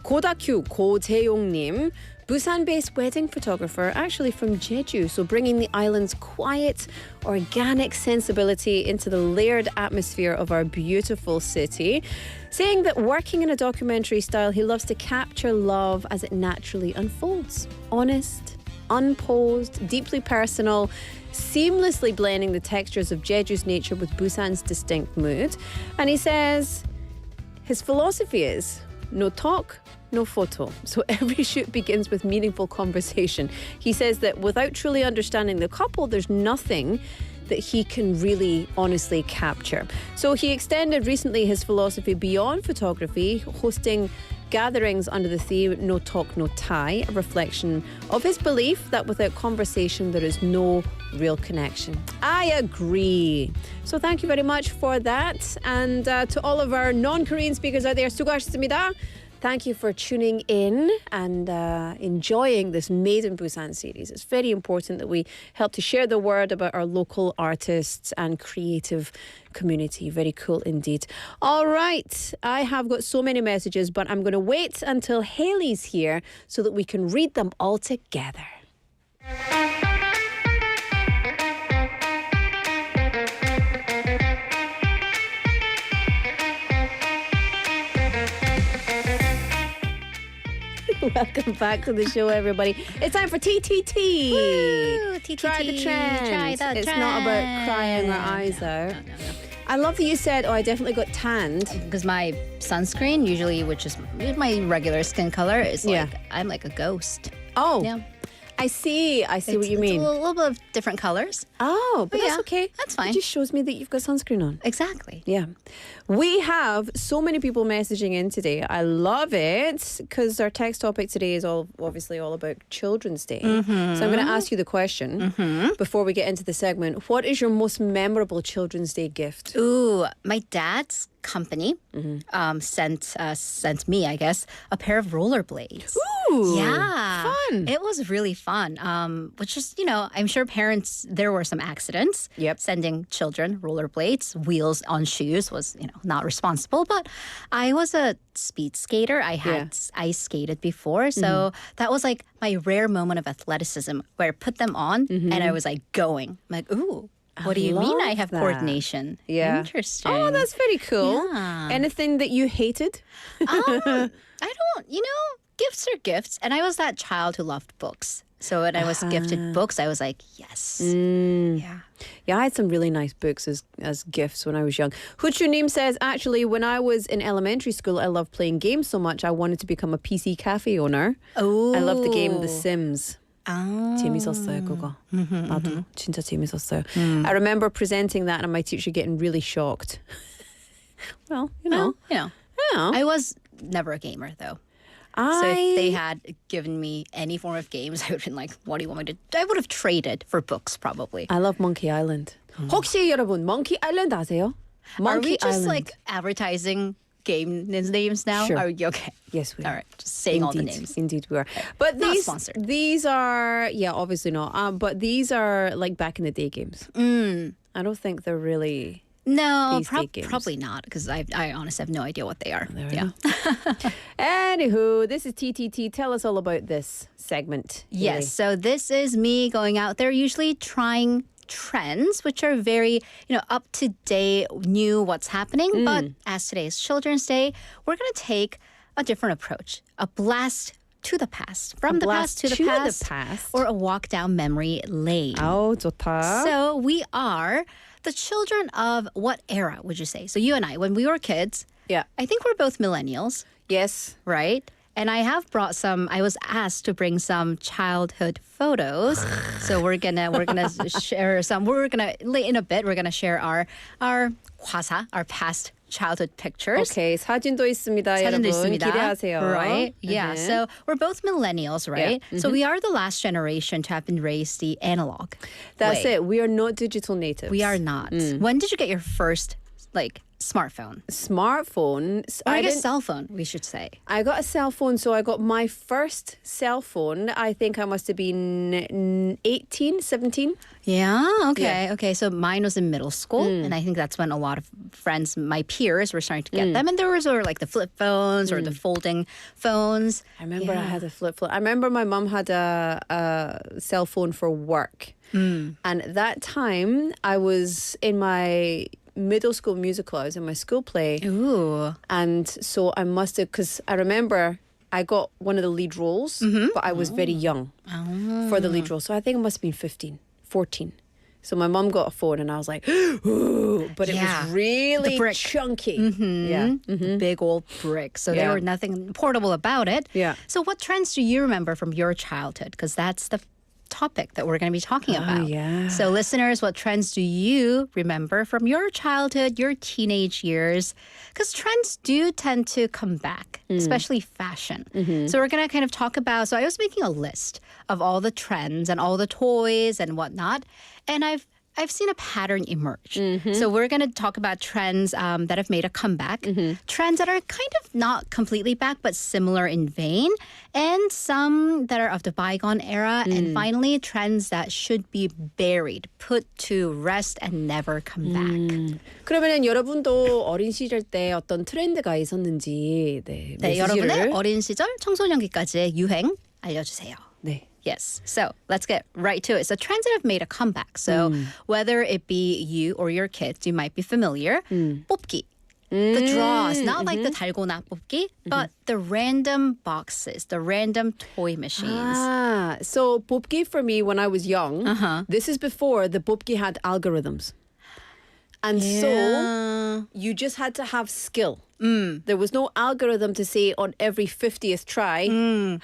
고다큐, 고재용 님, Busan-based wedding photographer, actually from Jeju, so bringing the island's quiet, organic sensibility into the layered atmosphere of our beautiful city. Saying that working in a documentary style, he loves to capture love as it naturally unfolds. Honest, unposed, deeply personal, seamlessly blending the textures of Jeju's nature with Busan's distinct mood. And he says his philosophy is no talk, no photo. So every shoot begins with meaningful conversation. He says that without truly understanding the couple, there's nothing that he can really honestly capture. So he extended recently his philosophy beyond photography, hosting gatherings under the theme No Talk, No Tie, a reflection of his belief that without conversation there is no real connection. I agree. So thank you very much for that. And to all of our non-Korean speakers out there, 수고하셨습니다. Thank you for tuning in and enjoying this Made in Busan series. It's very important that we help to share the word about our local artists and creative community. Very cool indeed. All right, I have got so many messages, but I'm going to wait until Haley's here so that we can read them all together. Welcome back to the show, everybody. It's time for TTT. Woo, TTT. Try the trend. Try the It's trend. not about crying our eyes out. No. I love that you said, oh, I definitely got tanned. Because my sunscreen, usually, which is my regular skin color, is like, Yeah. I'm like a ghost. Oh, Yeah. I see what you mean. It's a little bit of different colors. Oh, but that's yeah, okay. that's It fine. just shows me that you've got sunscreen on. Exactly. Yeah. We have so many people messaging in today. I love it because our text topic today is obviously all about Children's Day. So I'm going to ask you the question before we get into the segment. What is your most memorable Children's Day gift? Ooh, my dad's company sent me, I guess, a pair of rollerblades. Ooh, Yeah. fun. It was really fun. Which is, I'm sure parents, there were some accidents. Yep. Sending children rollerblades, wheels on shoes was, not responsible. But I was a speed skater. I had ice skated before. So that was like my rare moment of athleticism where I put them on and I was like going. I'm like, ooh. What do you mean I love have that. coordination? Yeah. Interesting. Oh, that's very cool. Yeah. Anything that you hated? I don't, gifts are gifts. And I was that child who loved books. So when I was gifted books, I was like, yes. Yeah. Yeah, I had some really nice books as gifts when I was young. Huchunim says, actually, when I was in elementary school, I loved playing games so much, I wanted to become a PC cafe owner. Oh. I loved the game The Sims. 아. 재밌었어요, 그거. 나도 진짜 재밌었어요. I remember presenting that and my teacher getting really shocked. Well, I was never a gamer, though. So if they had given me any form of games, I would have been like, what do you want me to do? I would have traded for books, probably. I love Monkey Island. 혹시 여러분 Monkey Island 아세요? Are we Monkey just Island. like advertising game names now? Sure. Are we okay? Yes, we are. All right, just saying all the Indeed. names. Indeed, we are. But Not these sponsored. these are obviously not. But these are like back in the day games. I don't think they're really. No, These day games. probably not, because I honestly have no idea what they are. There Yeah. Anywho, this is TTT. Tell us all about this segment. Yes, so this is me going out there, usually trying trends, which are very, up to date, new, what's happening. But as today is Children's Day, we're going to take a different approach, a blast to the past, from the past to the past, or a walk down memory lane. Oh, 좋다. So we are the children of what era, would you say? So you and I, when we were kids, Yeah. I think we're both millennials, Yes. right? And I have brought I was asked to bring some childhood photos. So we're gonna share some. In a bit, we're gonna share our 과사, our past childhood pictures. Okay, 사진도 있습니다, 사진도 여러분. 있습니다. 기대하세요. Right? Yeah. So we're both millennials, right? So we are the last generation to have been raised the analog. That's way. it. We are not digital natives. We are not. When did you get your first smartphone? Smartphone. Or I guess didn't- cell phone, we should say. I got a cell phone, so I got my first cell phone. I think I must have been 18, 17. Yeah, okay. Yeah. Okay, so mine was in middle school, and I think that's when a lot of friends, my peers, were starting to get them. And there was like the flip phones or the folding phones. I remember I had a flip phone. I remember my mum had a cell phone for work. And at that time, I was in my middle school musical. I was in my school play. Ooh. And so I must have, because I remember I got one of the lead roles, but I was very young for the lead role. So I think it must have been 15, 14. So my mum got a phone and I was like, ooh, but it Yeah. was really The brick. chunky. Yeah. Big old brick. So Yeah. there were nothing portable about it. Yeah. So what trends do you remember from your childhood? Because that's the topic that we're going to be talking about. yeah. So listeners, what trends do you remember from your childhood, your teenage years? Because trends do tend to come back, especially fashion. So we're going to kind of talk about, so I was making a list of all the trends and all the toys and whatnot. And I've seen a pattern emerge. So we're going to talk about trends that have made a comeback, trends that are kind of not completely back, but similar in vein, and some that are of the bygone era, and finally, trends that should be buried, put to rest, and never come back. 그러면 여러분도 어린 시절 때 어떤 트렌드가 있었는지 네, 메시지를 여러분의 어린 시절 청소년기까지의 유행 알려주세요. 네. Yes. So let's get right to it. So trends that have made a comeback. So whether it be you or your kids, you might be familiar. 뽑기. The draws, not like the 달고나 뽑기, but the random boxes, the random toy machines. So 뽑기 for me when I was young, this is before the 뽑기 had algorithms. And so you just had to have skill. There was no algorithm to say on every 50th try,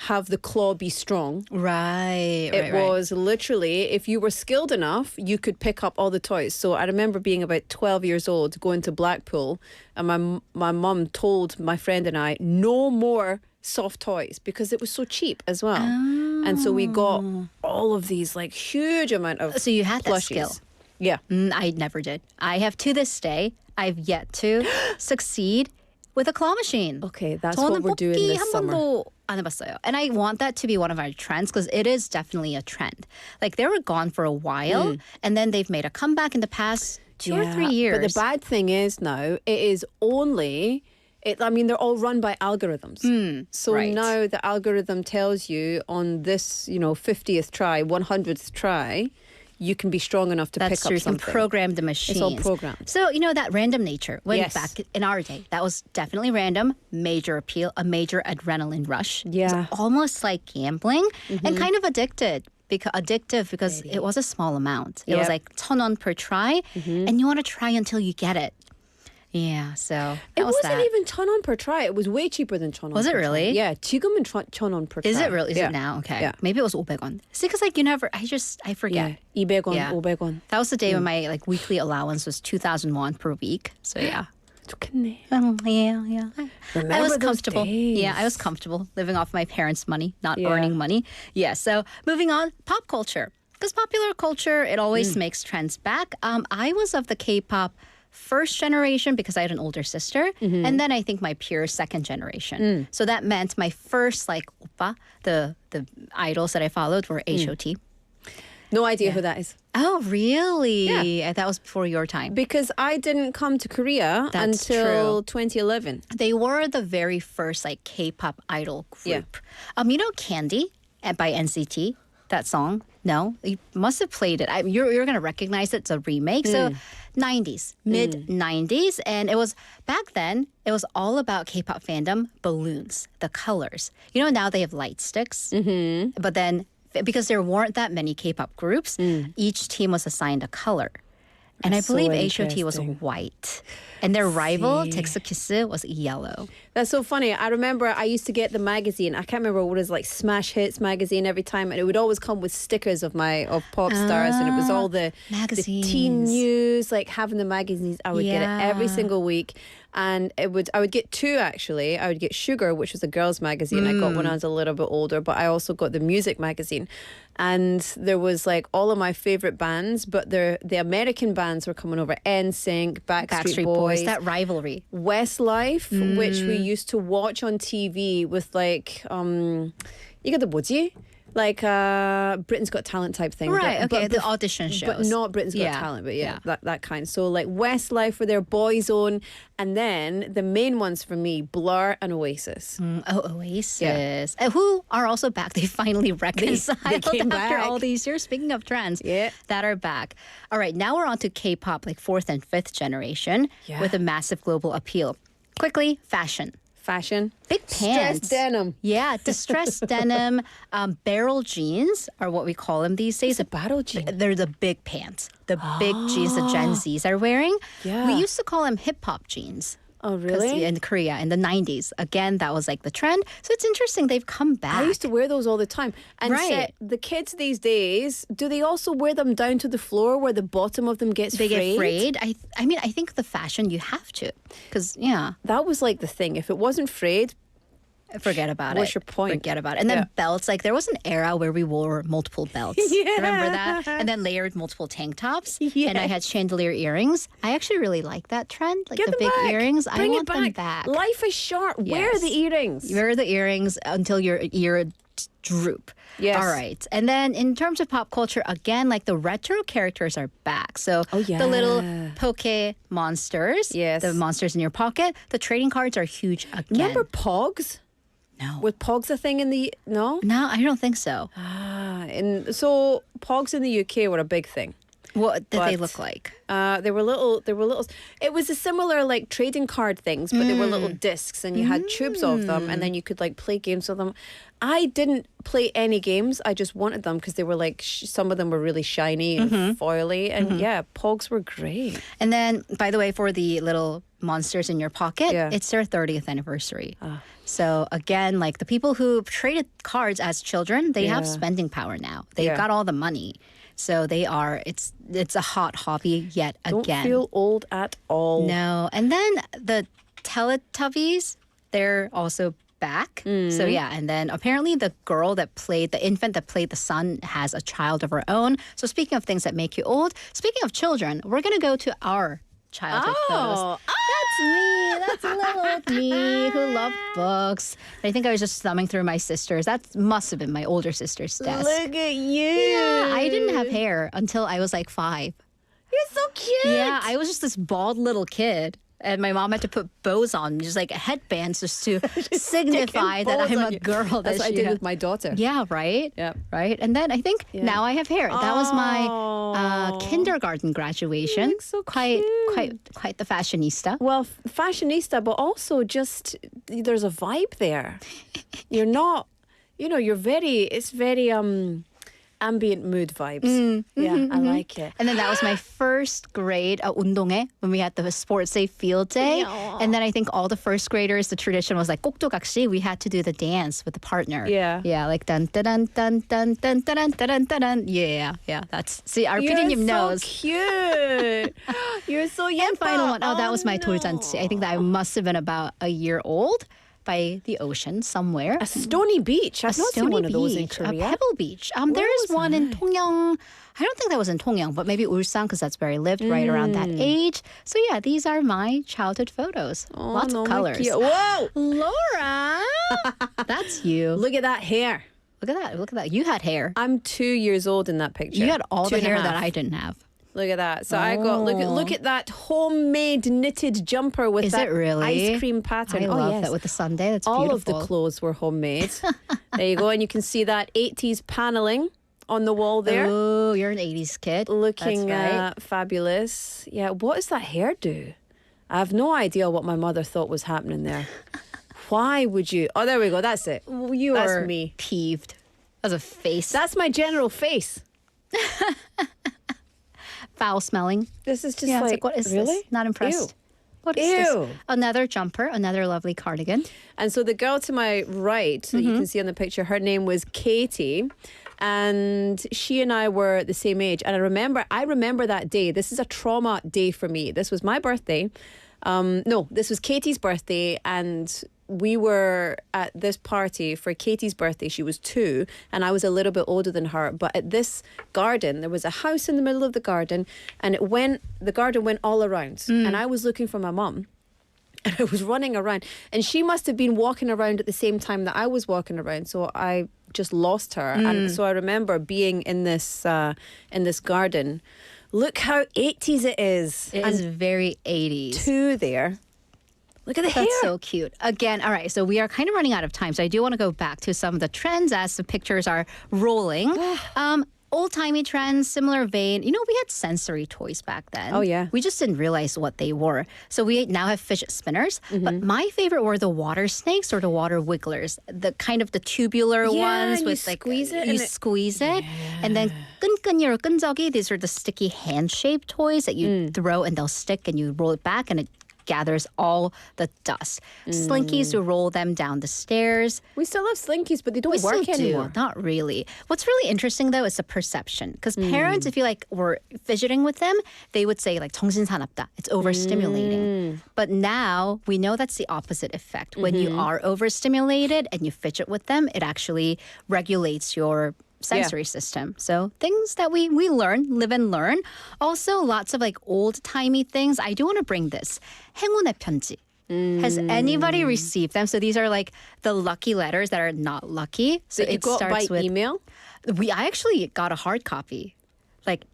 have the claw be strong. Right. It was literally, if you were skilled enough, you could pick up all the toys. So I remember being about 12 years old, going to Blackpool, and my mum told my friend and I, no more soft toys, because it was so cheap as well. And so we got all of these like huge amount of So you had that plushies. skill. Yeah. I never did. I have to this day, I've yet to succeed with a claw machine. Okay, that's 저는 what we're doing 뽑기 this 한 summer. 번도 안 해봤어요. And I want that to be one of our trends because it is definitely a trend. Like they were gone for a while and then they've made a comeback in the past 2 or 3 years. But the bad thing is now, it is only... I mean, they're all run by algorithms. So right. now the algorithm tells you on this, 50th try, 100th try, you can be strong enough to That's pick up true. You can something. program the machines. It's all programmed. So, that random nature, when Yes. back in our day, that was definitely random, major appeal, a major adrenaline rush. Yeah. It's almost like gambling and kind of addictive because it was a small amount. It was Yep. like 1,000원 per try, and you want to try until you get it. Yeah, so It that was wasn't that. even 1,000원 per try. It was way cheaper than 1,000원 Was it per try. really? Yeah, 지금은 1,000원 per try. Is it really? Is yeah. it now? Okay. Yeah. Maybe it was 500원. See, because like I forget. Yeah, 200원, Yeah. 500원. That was the day when my weekly allowance was 2,000 won per week. So yeah. 좋겠네. Yeah. I Remember was those comfortable. days. Yeah, I was comfortable living off my parents' money, not earning money. Yeah. So moving on, pop culture. Because popular culture, it always makes trends back. I was of the K-pop first generation because I had an older sister, and then I think my peers second generation. So that meant my first oppa, the idols that I followed were H.O.T. No idea who that is. Oh, really? Yeah. That was before your time. Because I didn't come to Korea That's until 2011. They were the very first K-pop idol group. Yeah. Candy by NCT, that song? No, you must have played it. You're going to recognize it. It's a remake. So 90s, mid 90s. And it was back then, it was all about K-pop fandom, balloons, the colors. Now they have light sticks. But then because there weren't that many K-pop groups, each team was assigned a color. And That's I believe so H.O.T. was interesting. white. And their rival, Texas was yellow. That's so funny. I remember I used to get the magazine. I can't remember what it was, like Smash Hits magazine every time, and it would always come with stickers of pop stars, and it was all the teen Magazines. news, like having the magazines. I would get it every Yeah. single week, and I would get two actually. I would get Sugar, which was a girls' magazine. I got when I was a little bit older, but I also got the music magazine, and there was all of my favorite bands, but the American bands were coming over: NSYNC, Backstreet Boys. That rivalry. Westlife, which we used to watch on TV with 이게 또 뭐지? Britain's Got Talent type thing. Right, but, okay, but, the audition shows. But not Britain's Got Yeah, Talent, but yeah. that kind. So Westlife were their Boyzone, and then the main ones for me, Blur and Oasis. Oasis. Who are also back. They finally reconciled they came after back. all these years. Speaking of trends Yeah. that are back. All right, now we're on to K-pop, fourth and fifth generation Yeah. with a massive global appeal. Quickly, fashion. Fashion. Big pants. Distressed denim. Yeah, distressed denim. Barrel jeans are what we call them these days. What's a barrel jean? They're the big pants. The big jeans the Gen Zs are wearing. Yeah. We used to call them hip-hop jeans. Oh, 'Cause, really? in Korea in the 90s. Again, that was the trend. So it's interesting they've come back. I used to wear those all the time. And Right. the kids these days, do they also wear them down to the floor where the bottom of them gets They frayed? get frayed. I think the fashion you have to. Because, That was the thing. If it wasn't frayed, forget about it. What's your point? Forget about it. And then Yeah. belts. There was an era where we wore multiple belts. Yeah. Remember that? And then layered multiple tank tops. Yeah. And I had chandelier earrings. I actually really like that trend. get the them big back. earrings. Bring I want it them back. Life is short. Wear Yes. the earrings. Wear the earrings until your ear droop. Yes. All right. And then in terms of pop culture, again, the retro characters are back. So yeah. the little Poke monsters, Yes. the monsters in your pocket, the trading cards are huge again. Remember Pogs? No. Was Pogs a thing in the... No? No, I don't think so. So Pogs in the UK were a big thing. What did they But- look like? They were little. It was a similar trading card things, but they were little discs, and you had tubes of them, and then you could play games with them. I didn't play any games. I just wanted them because they were some of them were really shiny and foily, and yeah, Pogs were great. And then, by the way, for the little monsters in your pocket, Yeah. it's their 30th anniversary. So again, the people who traded cards as children, they have Yeah. spending power now. They've Yeah. got all the money. So they are, it's a hot hobby yet Don't again. feel old at all. No. And then the Teletubbies, they're also back. So yeah, and then apparently the infant that played the son has a child of her own. So speaking of things that make you old, speaking of children, we're going to go to our childhood photos. That's me. That's little old me who loved books. I think I was just thumbing through my sister's. That must have been my older sister's desk. Look at you. Yeah, I didn't have hair until I was like 5. You're so cute. Yeah, I was just this bald little kid. And my mom had to put bows on, just like headbands, just to signify that I'm a girl. That's what I did with my daughter. Yeah, right? Yeah. Right? And then I think now I have hair. That was my kindergarten graduation. look so quite cute. the fashionista. Well, fashionista, but also just there's a vibe there. You're not, it's very ambient mood vibes. I like it. And then that was my first grade 운동회 when we had the sports day field day. Yeah. And then I think all the first graders, the tradition was like 꼭두각시. We had to do the dance with the partner. Yeah. Yeah, like dun dun dun dun dun dun dun dun dun dun. Yeah. That's our PD님 knows. Cute. You're so young. And final one. Oh, that was my 돌잔치. I think that I must have been about a year old. By the ocean somewhere. A stony beach. I've not seen one of those in Korea. A pebble beach. There's one in 통영. I don't think that was in 통영, but maybe Ulsan because that's where I lived right around that age. So yeah, these are my childhood photos. Lots of colors. Cute. Whoa! Laura! That's you. Look at that hair. Look at that. You had hair. I'm 2 years old in that picture. You had all the 2.5. hair that I didn't have. Look at that. So I got look at that homemade knitted jumper with Is that it really? ice cream pattern. I love that with the Sunday. That's all beautiful. of the clothes were homemade. There you go, and you can see that 80s paneling on the wall there. Oh, you're an 80s kid. Looking That's right. fabulous. Yeah, what does that hairdo? I have no idea what my mother thought was happening there. Why would you? Oh, there we go. That's it. You That's are me. peeved. As a face. That's my general face. Foul smelling. This is just Yeah, it's like, what is really? this? Not impressed. Ew. What is this? Ew. Another jumper, another lovely cardigan. And so the girl to my right that you can see on the picture, her name was Katie. And she and I were the same age. And I remember that day. This is a trauma day for me. This was my birthday. No, this was Katie's birthday. And we were at this party for Katie's birthday. She was 2 and I was a little bit older than her. But at this garden, there was a house in the middle of the garden and the garden went all around. And I was looking for my mum. And I was running around. And she must have been walking around at the same time that I was walking around. So I just lost her. And so I remember being in this garden. Look how 80s it is. It is very 80s. 2 there. Look at the hair. That's so cute. Again, all right, so we are kind of running out of time. So I do want to go back to some of the trends as the pictures are rolling. Old-timey trends, similar vein. We had sensory toys back then. Oh, yeah. We just didn't realize what they were. So we now have fidget spinners. But my favorite were the water snakes or the water wigglers. The kind of the tubular ones and with you like squeeze it you and it- squeeze it. And then 끈끈이 or 끈적이, these are the sticky hand-shaped toys that you throw and they'll stick and you roll it back and it gathers all the dust. Slinkies, you roll them down the stairs. We still have slinkies, but they don't We work still anymore. do. Not really. What's really interesting though is the perception. Because parents, if you were fidgeting with them, they would say like 정신사납다. It's overstimulating. But now we know that's the opposite effect. When you are overstimulated and you fidget with them, it actually regulates your sensory system. So things that we learn, live and learn. Also lots of old-timey things. I do want to bring this. 행운의 편지. Has anybody received them? So these are the lucky letters that are not lucky. So That you it got by starts with email? I actually got a hard copy.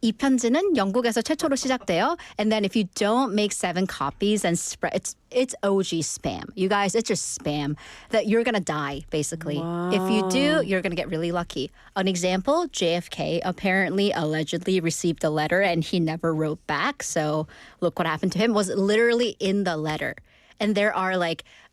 이 편지는 영국에서 최초로 시작돼요. And then if you don't make 7 copies and spread, it's OG spam. You guys, it's just spam that you're going to die, basically. Wow. If you do, you're going to get really lucky. An example, JFK apparently allegedly received a letter and he never wrote back. So look what happened to him was literally in the letter. And there are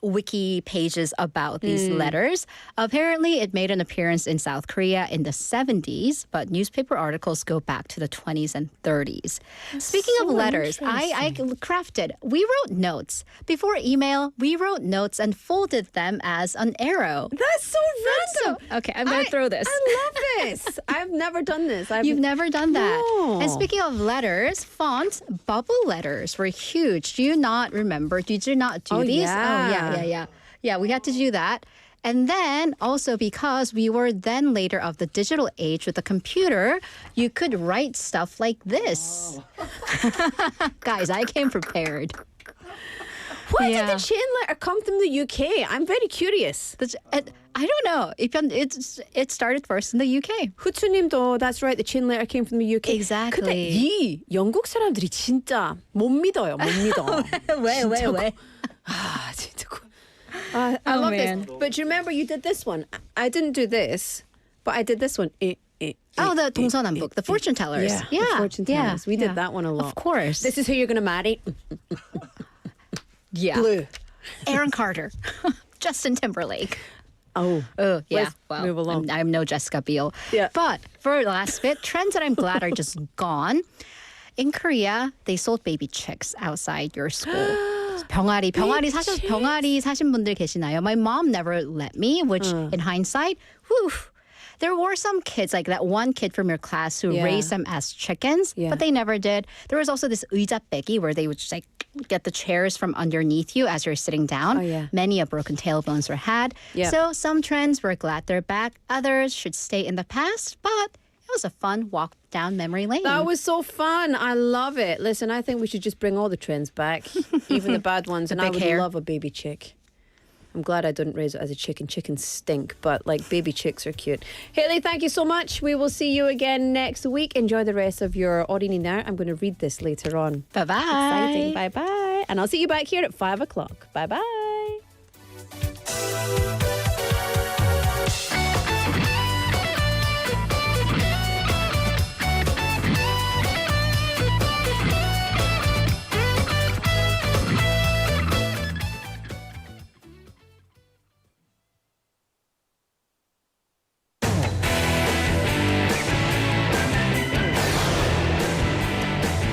wiki pages about these letters. Apparently, it made an appearance in South Korea in the 70s, but newspaper articles go back to the 20s and 30s. Speaking of letters, I crafted. We wrote notes. Before email, we wrote notes and folded them as an arrow. That's so random. Okay, I'm going to throw this. I love this. I've never done this. You've never done that. No. And speaking of letters, font, bubble letters were huge. Do you not remember? Did you not do these? yeah. Oh, yeah. Yeah, we had to do that. And then also because we were then later of the digital age with the computer, you could write stuff like this. Guys, I came prepared. Why Yeah. did the chain letter come from the UK? I'm very curious. I don't know. It started first in the UK. 후추님도 that's right. The chain letter came from the UK. Exactly. 근데 이 영국 사람들이 진짜 못 믿어요. 못 믿어. 왜? 아 진짜. I love man. this. But do you remember you did this one? I didn't do this, but I did this one. Oh, the 동서남북, the fortune tellers. Yeah, the fortune tellers. We did that one a lot. Of course. This is who you're going to marry. Yeah. Blue. Aaron Carter. Justin Timberlake. Oh. Oh, yeah. Let's Well, move along. I'm no Jessica Biel. Yeah. But for the last bit, trends that I'm glad are just gone. In Korea, they sold baby chicks outside your school. 병아리 사신 분들 계시나요? My mom never let me, which in hindsight, whew, there were some kids, like that one kid from your class who Yeah. raised them as chickens, Yeah. but they never did. There was also this 의자 빼기 where they would just like get the chairs from underneath you as you're sitting down. Oh, yeah. Many a broken tailbones were had. Yeah. So some trends, we're glad they're back. Others should stay in the past, but it was a fun walk down memory lane. That was so fun. I love it. Listen, I think we should just bring all the trends back, even the bad ones. And I big would hair. love a baby chick. I'm glad I didn't raise it as a chicken. Chickens stink, but like baby chicks are cute. Haley, thank you so much. We will see you again next week. Enjoy the rest of your 어린이날. I'm going to read this later on. Bye-bye. Exciting. Bye-bye. And I'll see you back here at 5 o'clock. Bye-bye.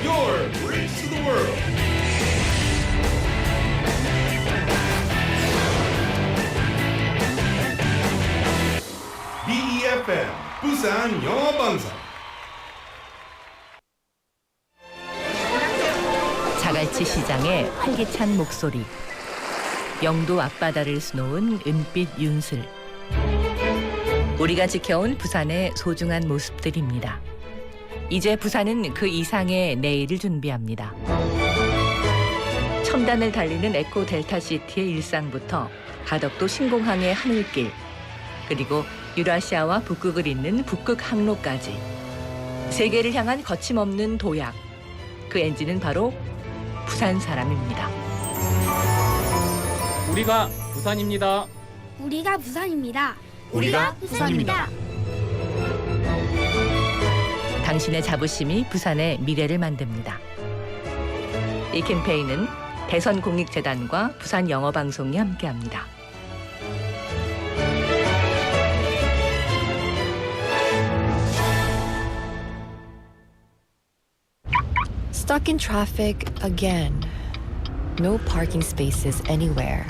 Your bridge to the world. BEFM 부산 영어방송. 자갈치 시장의 활기찬 목소리, 영도 앞바다를 수놓은 은빛 윤슬, 우리가 지켜온 부산의 소중한 모습들입니다. 이제 부산은 그 이상의 내일을 준비합니다. 첨단을 달리는 에코 델타 시티의 일상부터 가덕도 신공항의 하늘길, 그리고 유라시아와 북극을 잇는 북극 항로까지 세계를 향한 거침없는 도약, 그 엔진은 바로 부산 사람입니다. 우리가 부산입니다. 우리가 부산입니다. 우리가 부산입니다. 당신의 자부심이 부산의 미래를 만듭니다. 이 캠페인은 대선공익재단과 부산영어방송이 함께합니다. Stuck in traffic again. No parking spaces anywhere.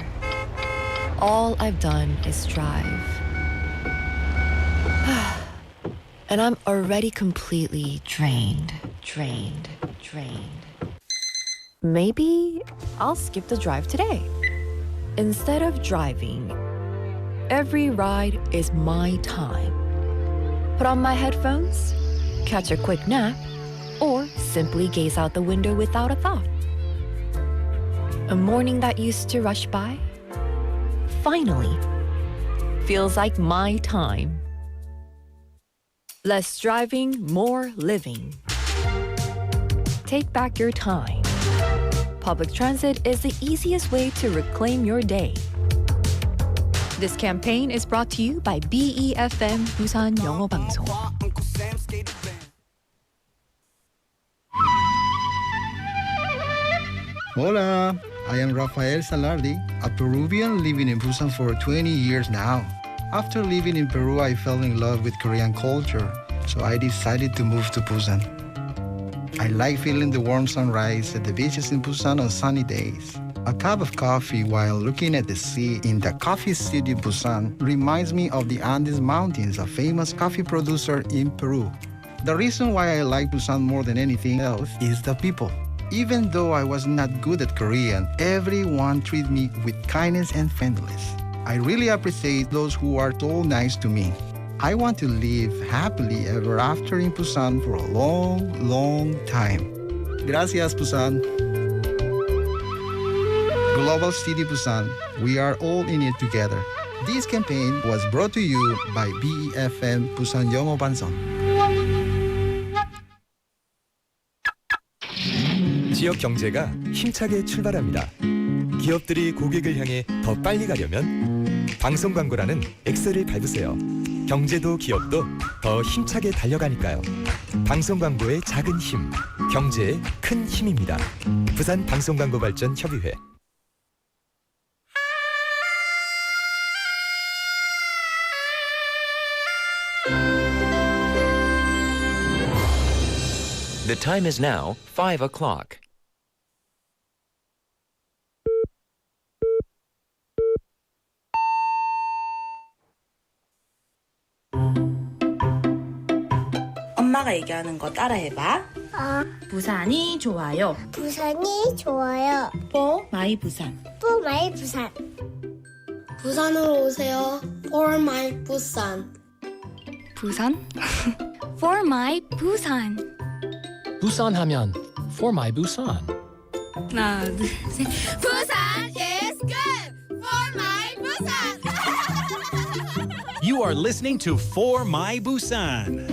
All I've done is drive. And I'm already completely drained. Maybe I'll skip the drive today. Instead of driving, every ride is my time. Put on my headphones, catch a quick nap, or simply gaze out the window without a thought. A morning that used to rush by finally feels like my time. Less driving, more living. Take back your time. Public transit is the easiest way to reclaim your day. This campaign is brought to you by BEFM 부산 영어방송. Hola, I am Rafael Salardi, a Peruvian living in Busan for 20 years now. After living in Peru, I fell in love with Korean culture, so I decided to move to Busan. I like feeling the warm sunrise at the beaches in Busan on sunny days. A cup of coffee while looking at the sea in the coffee city Busan reminds me of the Andes Mountains, a famous coffee producer in Peru. The reason why I like Busan more than anything else is the people. Even though I was not good at Korean, everyone treated me with kindness and friendliness. I really appreciate those who are so nice to me. I want to live happily ever after in Busan for a long, long time. Gracias, Busan. Global City Busan, we are all in it together. This campaign was brought to you by BEFM 부산영어방송. 지역 경제가 힘차게 출발합니다. 기업들이 고객을 향해 더 빨리 가려면 방송 광고라는 엑셀을 밟으세요. 경제도 기업도 더 힘차게 달려가니까요. 방송 광고의 작은 힘, 경제의 큰 힘입니다. 부산 방송광고발전협의회. The time is now 5 o'clock. 엄마가 얘기하는 거 따라해봐. 부산이 좋아요. 부산이 좋아요. 마이 부산. 마이 부산. 부산으로 오세요. For my 부산. 부산? For my Busan. 부산 하면 For my Busan. 하나, 둘, 셋. 부산 is good. For my 부산. You are listening to For My Busan.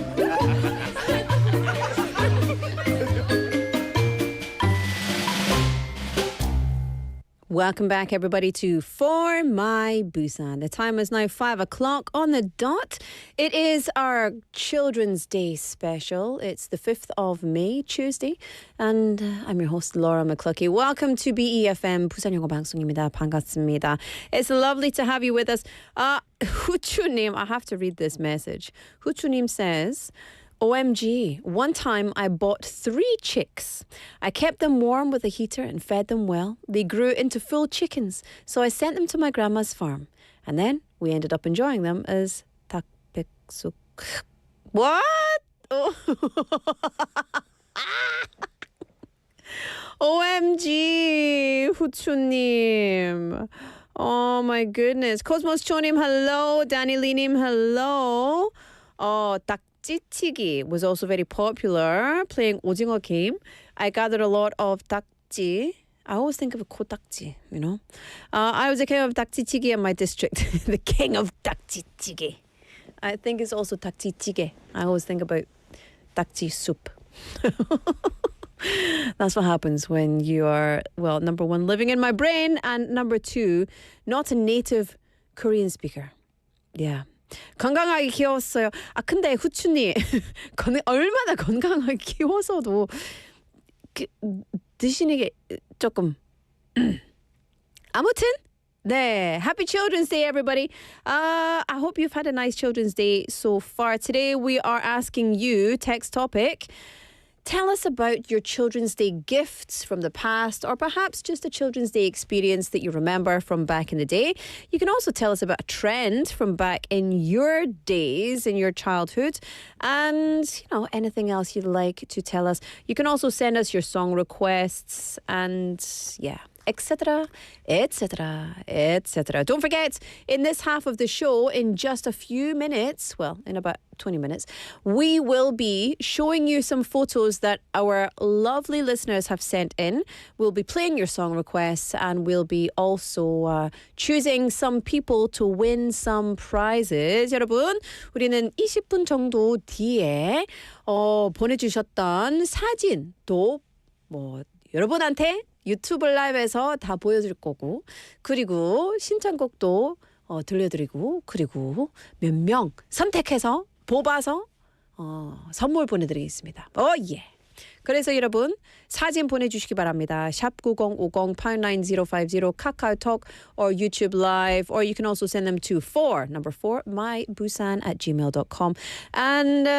Welcome back, everybody, to For My Busan. The time is now 5 o'clock on the dot. It is our Children's Day special. It's the 5th of May, Tuesday. And I'm your host, Laura McLuckie. Welcome to BEFM 부산영어방송입니다. 반갑습니다. It's lovely to have you with us. 후추님, I have to read this message. 후추님 says, OMG, one time I bought 3 chicks. I kept them warm with a heater and fed them well. They grew into full chickens, so I sent them to my grandma's farm. And then we ended up enjoying them as 닭백숙. What? Oh. OMG, 후추님. Oh my goodness. Cosmos Chonim, hello. Danny Linim, hello. 닭지치기 was also very popular, playing 오징어 game. I gathered a lot of 닭지. I always think of a 코딱지, you know. I was the king of 닭지치기 in my district. The king of 닭지치기. I think it's also 닭지찌개. I always think about 닭지 soup. That's what happens when you are, well, number one, living in my brain, and number two, not a native Korean speaker. Yeah. 건강하게 키웠어요. 근데 후추님 얼마나 건강하게 키워서도 드시는 게 조금 아무튼 네, Happy Children's Day, everybody. I hope you've had a nice Children's Day so far. Today we are asking you, text topic, tell us about your Children's Day gifts from the past, or perhaps just a Children's Day experience that you remember from back in the day. You can also tell us about a trend from back in your days, in your childhood, and anything else you'd like to tell us. You can also send us your song requests and etc., etc., etc. Don't forget, in this half of the show, in just a few minutes, well, in about 20 minutes, we will be showing you some photos that our lovely listeners have sent in. We'll be playing your song requests, and we'll be also choosing some people to win some prizes. 여러분, 우리는 20분 정도 뒤에 보내주셨던 사진도 여러분한테 유튜브 라이브에서 다 보여줄 거고, 그리고 신청곡도 들려드리고, 그리고 몇 명 선택해서 뽑아서 선물 보내드리겠습니다. 예. 그래서 여러분 사진 보내주시기 바랍니다. 샵 9050 59050 카카오톡 or YouTube Live, or you can also send them to 4 mybusan@gmail.com. And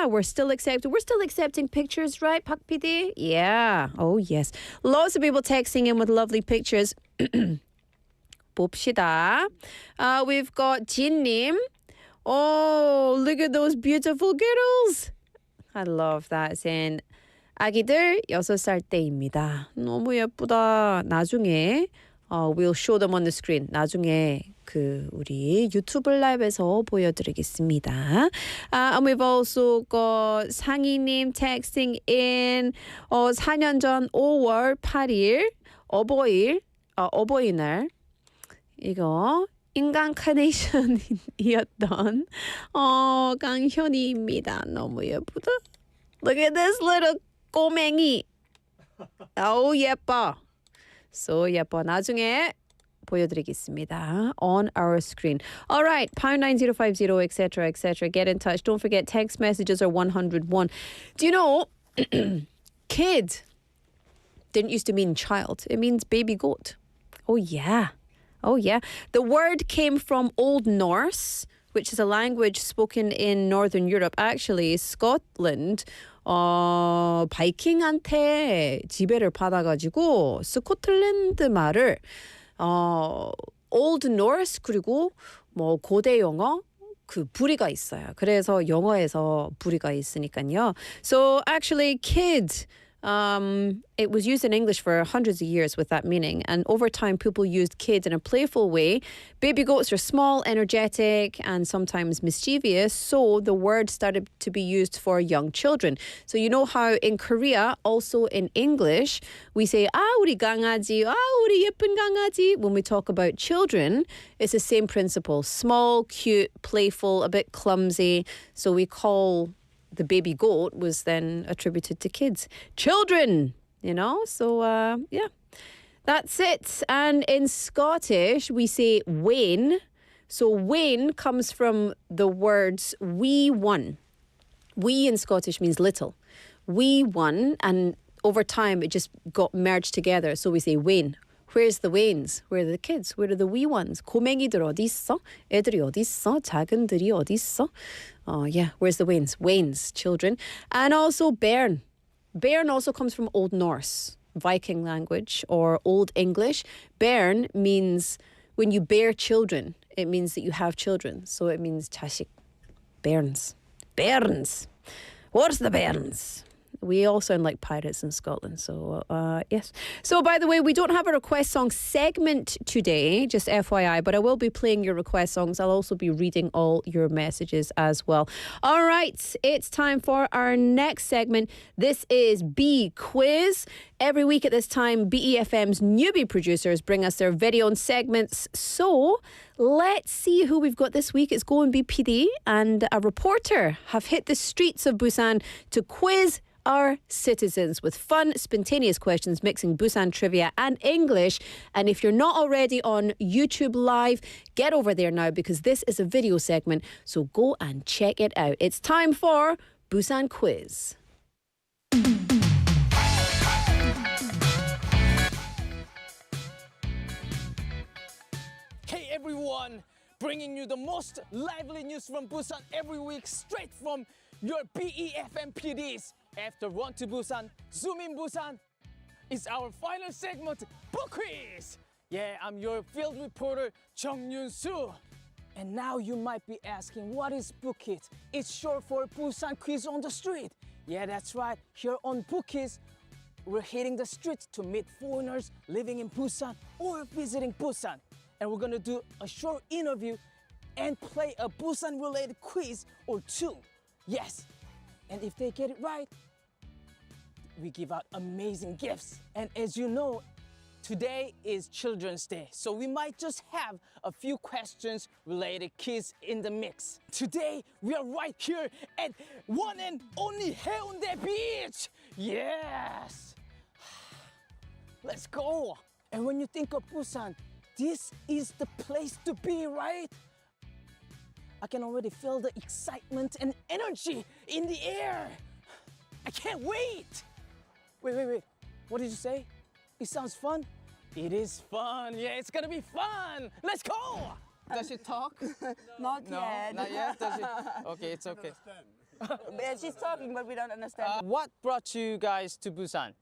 we're still accepting pictures, right, Pak PD? Yeah. Oh yes. Lots of people texting in with lovely pictures. 봅시다. We've got 진님. Oh, look at those beautiful girls. I love that, saying 아기들 6살 때입니다. 너무 예쁘다. 나중에 we'll show them on the screen. 나중에 우리 유튜브 라이브에서 보여드리겠습니다. And we've also got 상희님 texting in 4년 전 5월 8일 어버이날 이거 인간 카네이션이었던 강현이입니다. 너무 예쁘다. Look at this little 꼬맹이. 예뻐. So 예뻐. 나중에 보여드리겠습니다. On our screen. All right. pound 9050 etc. etc. Get in touch. Don't forget text messages are 101. Do you know kid didn't used to mean child. It means baby goat. Oh yeah. Oh yeah. The word came from Old Norse, which is a language spoken in Northern Europe. Actually, Scotland 바이킹한테 지배를 받아가지고 스코틀랜드 말을 Old Norse 그리고 뭐 고대 영어 부리가 있어요. 그래서 영어에서 부리가 있으니까요. So actually, kid. It was used in English for hundreds of years with that meaning, and over time people used kid in a playful way. Baby goats are small, energetic, and sometimes mischievous, so the word started to be used for young children. So you know how in Korea, also in English, we say 우리 강아지, 우리 예쁜 강아지. When we talk about children, it's the same principle. Small, cute, playful, a bit clumsy. So we call the baby goat was then attributed to kids. Children, so yeah, that's it. And in Scottish, we say wain. So wain comes from the words wee one. Wee in Scottish means little. Wee one, and over time it just got merged together. So we say wain. Where's the wains? Where are the kids? Where are the wee ones? 고맹이들 어디 있어? 애들이 어디 있어? 작은들이 어디 있어? Yeah, where's the wains? Wains, children. And also bairn. Bairn also comes from Old Norse, Viking language, or Old English. Bairn means when you bear children, it means that you have children. So it means 자식. Bairns. Bairns. What's the bairns? We all sound like pirates in Scotland, so yes. So, by the way, we don't have a request song segment today, just FYI, but I will be playing your request songs. I'll also be reading all your messages as well. All right, it's time for our next segment. This is B Quiz. Every week at this time, BEFM's newbie producers bring us their very own segments. So, let's see who we've got this week. It's Go and BPD and a reporter have hit the streets of Busan to quiz our citizens with fun, spontaneous questions mixing Busan trivia and English. And if you're not already on YouTube Live, get over there now because this is a video segment. So go and check it out. It's time for Busan Quiz. Hey everyone, bringing you the most lively news from Busan every week straight from your BEFM PDs. After Run to Busan, Zoom in Busan, it's our final segment, Book Quiz! Yeah, I'm your field reporter, Jung Yun-soo. And now you might be asking, what is Book Quiz? It's short for Busan Quiz on the Street. Yeah, that's right. Here on Book Quiz, we're hitting the streets to meet foreigners living in Busan or visiting Busan. And we're gonna do a short interview and play a Busan-related quiz or two. Yes, and if they get it right, we give out amazing gifts. And as you know, today is Children's Day, so we might just have a few questions related kids in the mix. Today, we are right here at one and only Haeundae Beach. Yes! Let's go. And when you think of Busan, this is the place to be, right? I can already feel the excitement and energy in the air. I can't wait. Wait. What did you say? It sounds fun? It is fun. Yeah, it's gonna be fun. Let's go. Does she talk? Not yet. Not yet? Does she? Okay, it's okay. She's talking, but we don't understand. What brought you guys to Busan?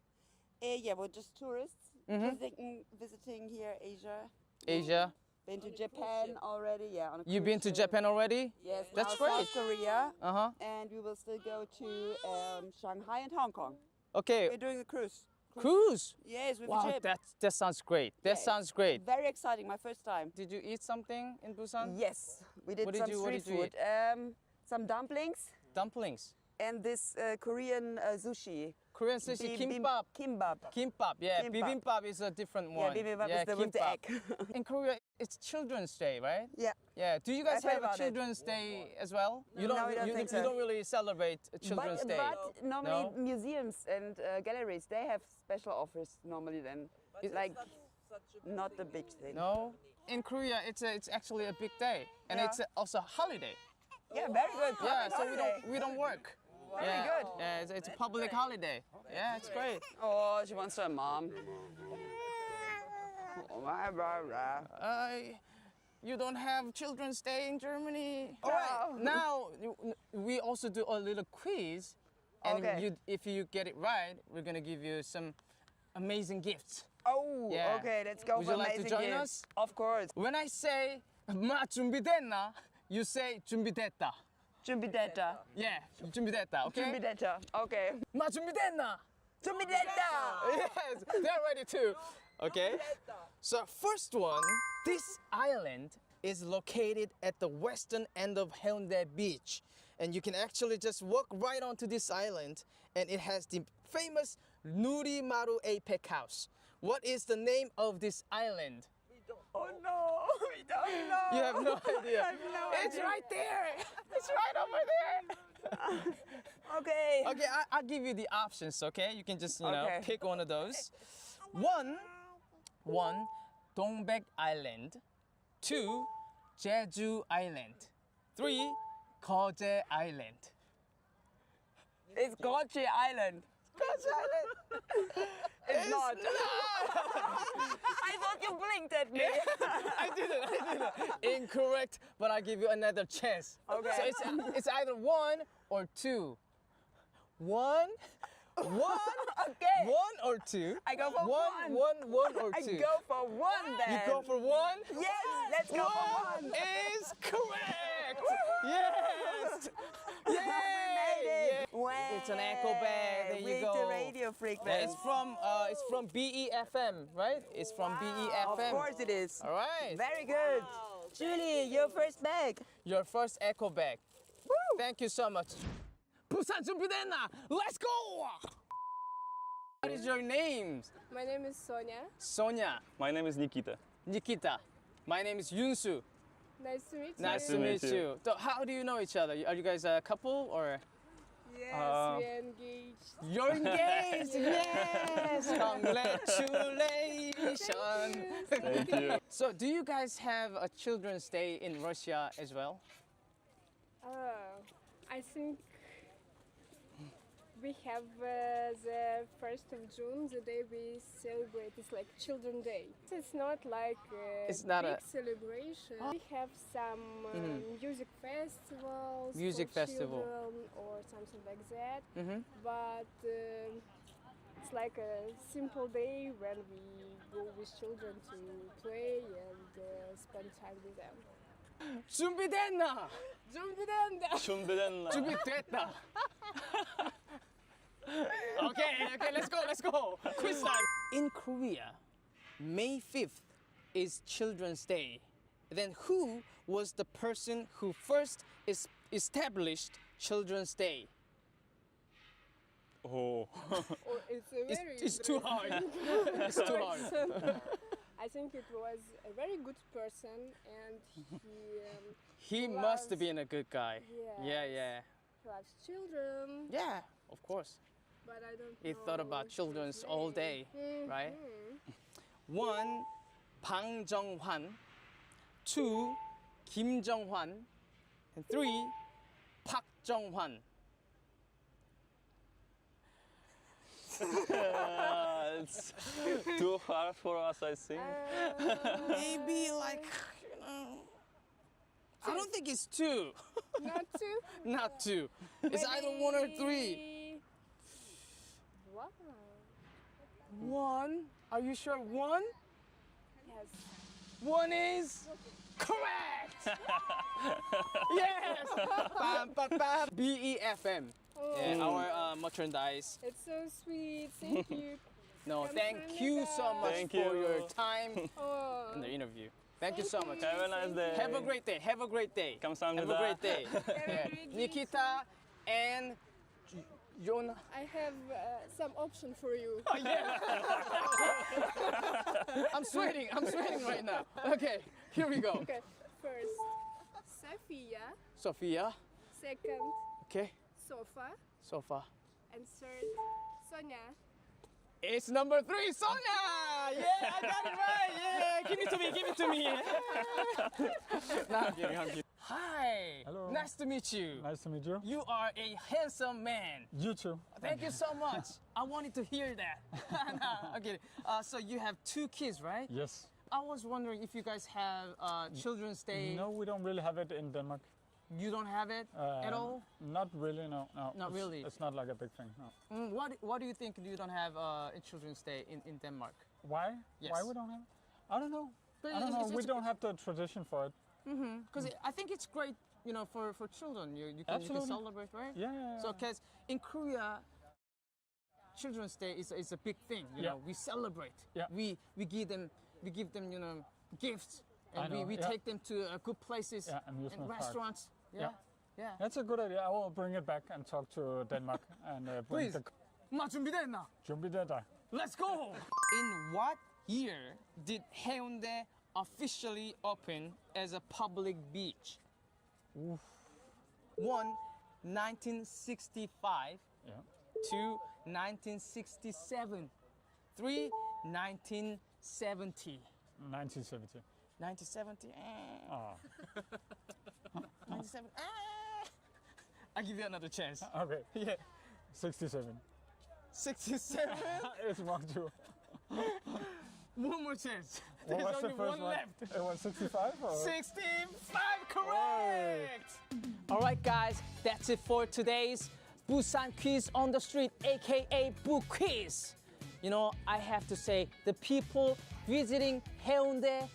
Yeah, we're just tourists visiting here, Asia. Asia. Been to Japan already, yeah. On a You've been to cruise ship. Japan already? Yes, That's now great. South Korea. Uh-huh. And we will still go to Shanghai and Hong Kong. Okay. We're doing a cruise. Cruise? Yes, with Wow, a ship. that sounds great. That Yes. sounds great. Very exciting, my first time. Did you eat something in Busan? Yes, we did What did some you- what street did you food. Some dumplings Dumplings. and this Korean sushi. Korean sushi, Bim- kimbap. Kimbap. Kimbap, yeah. Kimbap. Bibimbap is a different one. bibimbap is the with the egg. In Korea, it's Children's Day, right? Yeah. Yeah. Do you guys I've heard have a about it. Children's Day as well? No, we don't think so. You don't really celebrate Children's Day. But normally No? museums and galleries, they have special offers normally then. Like, not the big thing. No. In Korea, it's actually a big day, and Yeah. it's also a holiday. Yeah, very good. Yeah, Public so holiday. we don't work. Very yeah. good. Yeah, it's a public holiday. Yeah, it's great. Oh, she wants her mom. You don't have Children's Day in Germany. No. All right. Now we also do a little quiz, and Okay. if you get it right, we're gonna give you some amazing gifts. Oh, Yeah. okay, let's go Would for you like to amazing join gifts. us? Of course. When I say 마 준비됐나, you say 준비됐다. 준비됐다. Yeah, 준비됐다. Okay. 준비됐다. Okay. 마 준비됐나? 준비됐다. Yes, they're ready too. Okay. So first one, this island is located at the western end of Haeundae Beach, and you can actually just walk right onto this island, and it has the famous Nurimaru Apex House. What is the name of this island? Oh no, we don't know. You have no idea. I have no It's idea. right there. It's right over there. Okay. Okay, I'll give you the options, okay? You can just, Okay. pick one of those. One, Dongbek Island. 2, Jeju Island. 3, Koje Island. It's Gochi Island. Gochi Island. It's not. I thought you blinked at me. I didn't. Incorrect, but I'll give you another chance. Okay. So it's either 1 or 2. 1, Okay. 1 or 2. I go for one. one. 1 or 2. I go for one then. You go for 1? Yes, let's go for one. Is correct. Yes. We made it. Yeah. It's an echo bag. There you With go. the radio frequency. Yeah, it's from BEFM, right? It's from BEFM. Of course it is. All right. Very good. Julie, your first bag. Your first echo bag. Thank you so much. 부산 준비됐나? Let's go! What is your name? My name is Sonia. Sonia. My name is Nikita. Nikita. My name is Yunsu. Nice to meet you. Nice to meet you. So how do you know each other? Are you guys a couple or? Yes, we engaged. You're engaged! Yes! Congratulations! Thank you. So do you guys have a Children's Day in Russia as well? I think we have the 1st of June, the day we celebrate. It's like Children's Day. It's not like a It's not big a- celebration. We have some music festivals, Music for festival. children or something like that. Mhm. But it's like a simple day when we go with children to play and spend time with them. 준비됐나? 준비된다. 준비됐나? 준비됐다. Okay, let's go. Quiz time. In Korea, May 5th is Children's Day. Then who was the person who first established Children's Day? Oh. Oh, it's a very It's too hard. It's too hard. I think it was a very good person, and He must have loves- been a good guy. Yeah. loves children. Yeah, of course. But I don't He know thought about children's his all name. day, right? 1, Bang Jong-hwan. 2, Kim Jong-hwan. And 3, Park Jong-hwan. It's too hard for us, I think. Maybe like, I don't think it's 2. Not 2? Not 2. It's either 1 or 3. Wow. 1? Are you sure 1? Yes. 1 is correct! Yes! Bam, bam, bam. BEFM. Yeah, our merchandise. It's so sweet. Thank you. No, thank you so much Thank for you. your time Oh. in the interview. Thank you so much. Have a nice day. Have a great day. Have a great day. 감사합니다. Have a great day. Yeah. Nikita and Jonah. I have some option for you. Oh, yeah. I'm sweating right now. Okay, here we go. Okay, first, Sophia. Sophia. Second, Okay. Sofa. And third, Sonia. It's number 3, Sonia! Yeah, I got it right! Yeah, give it to me! No, I'm kidding. Hi! Hello. Nice to meet you. Nice to meet you. You are a handsome man. You too. Thank you so much. I wanted to hear that. No, I'm kidding. So you have 2 kids, right? Yes. I was wondering if you guys have Children's Day. No, we don't really have it in Denmark. You don't have it at all? Not really, no. Not really? It's not like a big thing, no. What do you think you don't have Children's Day in Denmark? Why? Yes. Why we don't have it? I don't know. But I don't know. it's- We don't have the tradition for it. Because I think it's great, for children. You can Absolutely. celebrate, right? Yeah. So, because in Korea, Children's Day is a big thing. You know, we celebrate. Yeah. We give them gifts, I and know, we yeah. take them to good places amusement and parks. restaurants. Yeah. That's a good idea. I will bring it back and talk to Denmark and bring Please. the 마 준비됐나? 준비되다. Let's go! In what year did Haeundae officially open as a public beach? 1, 1965. Yeah. 2, 1967. 3, 1970. 1970. 1970. Ah. 1970. I'll give you another chance. Okay. Yeah. 67. 67. It's wrong too. One more chance. What There's was the only first one one? left. It was 65 or? 65, correct! All right, guys, that's it for today's Busan Quiz on the Street, aka Book Quiz. I have to say, the people visiting Haeundae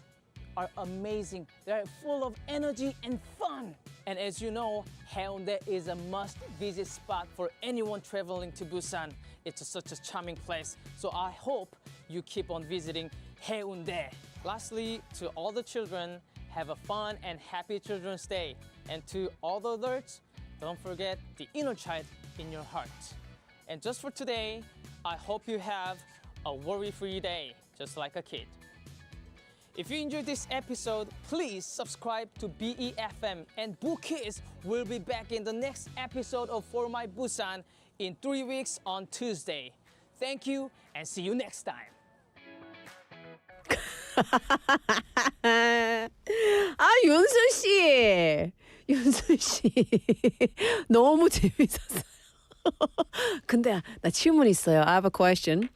are amazing. They're full of energy and fun. And as you know, Haeundae is a must-visit spot for anyone traveling to Busan. It's such a charming place, so I hope you keep on visiting Haeundae. Lastly, to all the children, have a fun and happy Children's Day. And to all the adults, don't forget the inner child in your heart. And just for today, I hope you have a worry-free day, just like a kid. If you enjoyed this episode, please subscribe to BEFM, and Bookies will be back in the next episode of For My Busan in 3 weeks on Tuesday. Thank you and see you next time. 윤수 씨. 너무 재밌었어요. 근데 나 질문 있어요. I have a question.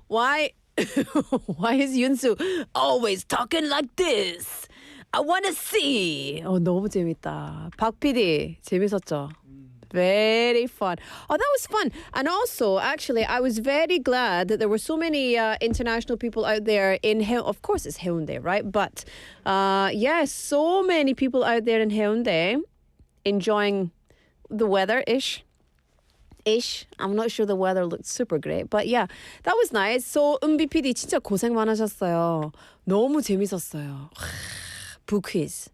Why is Yunsu always talking like this? I want to see. 너무 재밌다. 박 PD 재밌었죠? Very fun. Oh, that was fun. And also, actually, I was very glad that there were so many international people out there in of course, it's Haeundae, right? But yes, so many people out there in Haeundae enjoying the weather-ish. I'm not sure the weather looked super great, but yeah, that was nice. So 은비 PD 진짜 고생 많으셨어요. 너무 재밌었어요. Book quiz.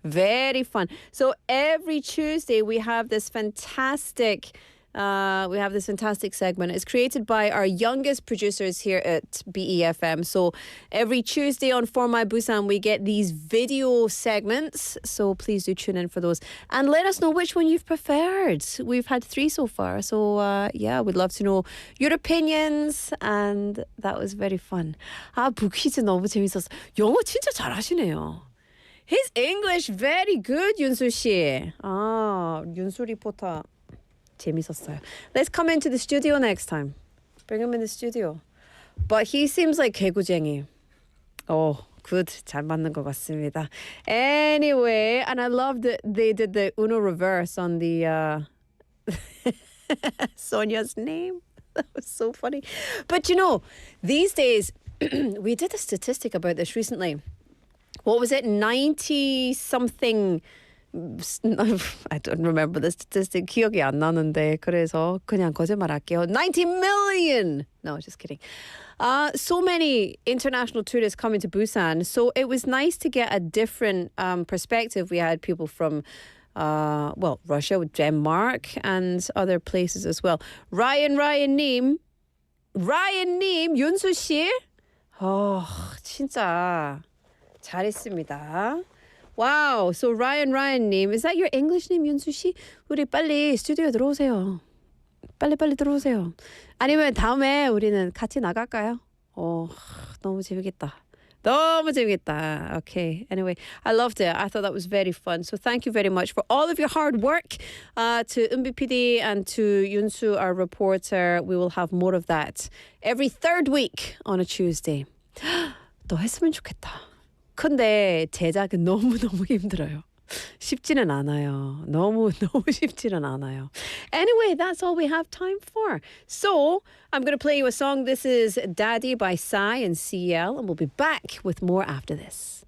Very fun. So every Tuesday we have this fantastic segment. It's created by our youngest producers here at BEFM. So every Tuesday on For My Busan, we get these video segments. So please do tune in for those. And let us know which one you've preferred. We've had 3 so far. So yeah, we'd love to know your opinions. And that was very fun. 북퀴즈 너무 재밌었어. 영어 진짜 잘하시네요. His English very good, 윤수 씨. 윤수 리포터. 재밌었어요. Let's come into the studio next time. Bring him in the studio. But he seems like 개구쟁이. Good. 잘 맞는 것 같습니다. Anyway, and I love that they did the Uno reverse on the Sonia's name. That was so funny. But these days, we did a statistic about this recently. What was it? 90-something I don't remember the statistic. 기억이 안 나는데 그래서 그냥 거짓말할게요. 90 million. No, just kidding. So many international tourists coming to Busan. So it was nice to get a different perspective. We had people from Russia, Denmark, and other places as well. Ryan, 윤수 씨. 진짜 잘했습니다. Wow. So Ryan 님, is that your English name, 윤수 씨? 우리 빨리 스튜디오 들어오세요. 빨리 들어오세요. 아니면 다음에 우리는 같이 나갈까요? 너무 재밌겠다. Okay. Anyway, I loved it. I thought that was very fun. So thank you very much for all of your hard work. To Eunbi PD and to Yunsu, our reporter. We will have more of that every third week on a Tuesday. 또 했으면 좋겠다. 근데 제작은 너무너무 힘들어요. 쉽지는 않아요. 너무 쉽지는 않아요. Anyway, that's all we have time for. So, I'm going to play you a song. This is Daddy by Psy and CL, and we'll be back with more after this.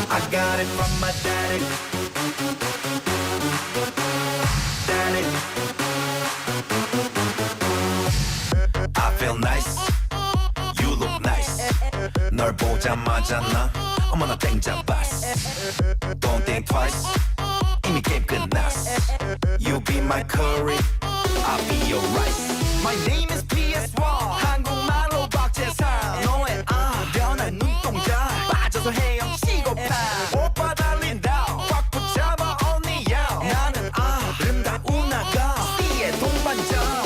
I got it from my daddy. Daddy. I feel nice. You look nice. 널 보자마자 나 어머나 땡 잡았어. Don't think twice. 이미 게임 끝났어. You be my curry. I'll be your rice. My name is PS1. 한국말로 박재상. 너의 변한 눈동자. 빠져서 헤엄치고파. 오빠 달린다. 꽉 붙잡아 언니야. 나는 아름다운 아가. 씨의 동반자.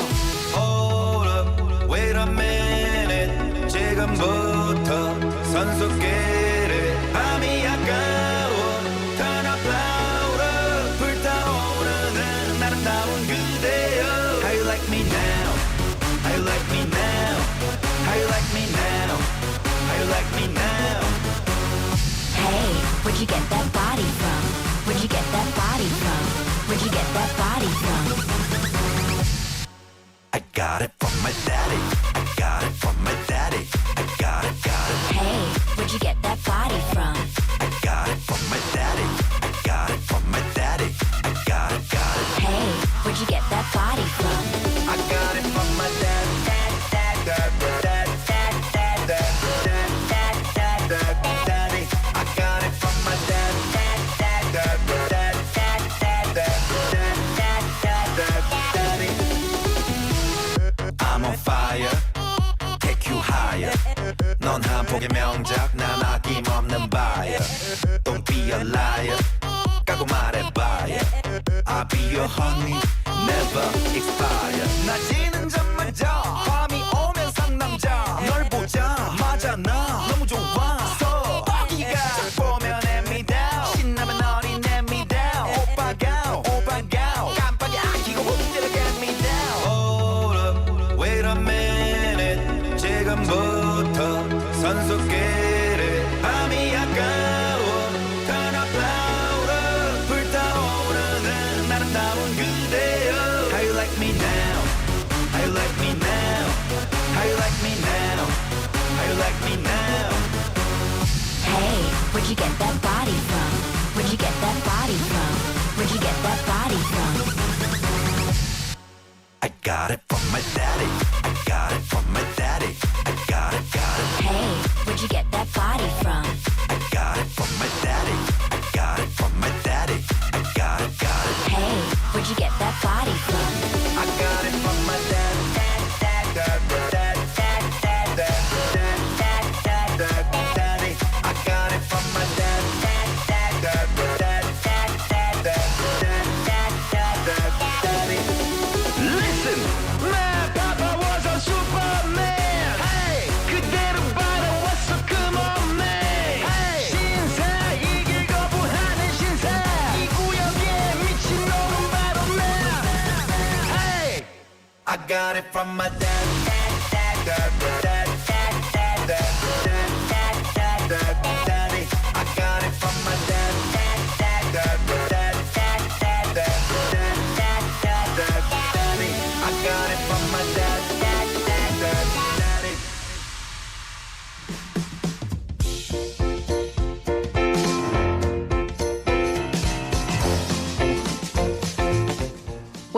Hold up, wait a minute. 지금부터 선수끼리 밤이 아까워. Turn up louder. 불타오르는 아름다운 그대여. How you like me now? How you like me now? How you like me now? How you like me now? Hey, where'd you get that body from? Where'd you get that body from? Where'd you get that body from? I got it from my daddy. I got it from my daddy. I got it. Hey, where'd you get that body from? I got it from my daddy. I got it from my daddy. I got it. Hey, where'd you get that body from? I got it from my daddy. Daddy. I got it from my daddy. Daddy. I'm on fire. Take you higher. 넌 한 폭의 명작. 난 아낌없는 buyer. Don't be a liar. 까고 말해봐요. I'll be your honey. Never expire. 낮이는 잠마저 밤이 오면 상남자. 널 보자마자 나 너무 좋아서 거기가 딱 보면 hand me down. 신나면 어린 hand me down. 오빠가 깜빡이 아끼고 흔들어 get me down. Hold up, wait a minute. 지금부터 선수끼리 밤이 아까워. Turn up louder. 불타오르는 아름다운 그대여. How you like me now? How you like me now? How you like me now? How you like me now? Hey, where'd you get that body from? Where'd you get that body from? Where'd you get that body from? I got it from my daddy. I got it from my daddy. I got it. Hey, where'd you get that body from? I got it from my daddy. I got it from my daddy. I got it. Hey, where'd you get that body from? I got it from my daddy. Daddy. I got it from my daddy. Daddy. Listen, my papa was a Superman. Hey, 그대로 바라왔어, come on man. Hey, 신사 이길 거부하는 신사. 이 구역에 미친놈은 바로 나. Hey, I got it from my daddy. Daddy, I got it from my daddy. Daddy, I got it from my daddy.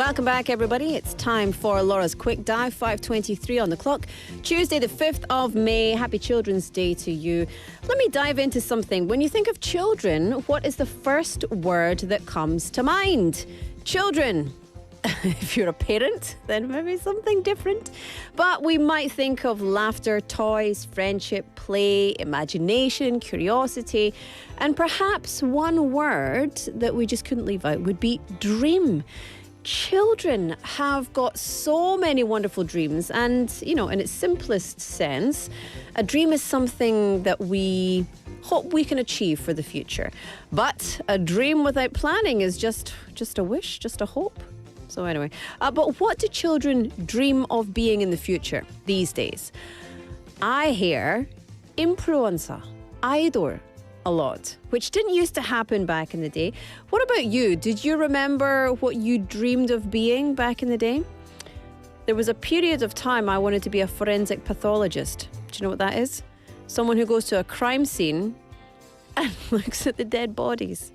Welcome back, everybody. It's time for Laura's Quick Dive, 5:23 on the clock. Tuesday, the 5th of May. Happy Children's Day to you. Let me dive into something. When you think of children, what is the first word that comes to mind? Children. If you're a parent, then maybe something different. But we might think of laughter, toys, friendship, play, imagination, curiosity. And perhaps one word that we just couldn't leave out would be dream. Children have got so many wonderful dreams, and, you know, in its simplest sense, a dream is something that we hope we can achieve for the future. But a dream without planning is just a wish, just a hope. So anyway, but what do children dream of being in the future these days? I hear influencer, idol a lot, which didn't used to happen back in the day. What about you? Did you remember what you dreamed of being back in the day? There was a period of time I wanted to be a forensic pathologist. Do you know what that is? Someone who goes to a crime scene and looks at the dead bodies.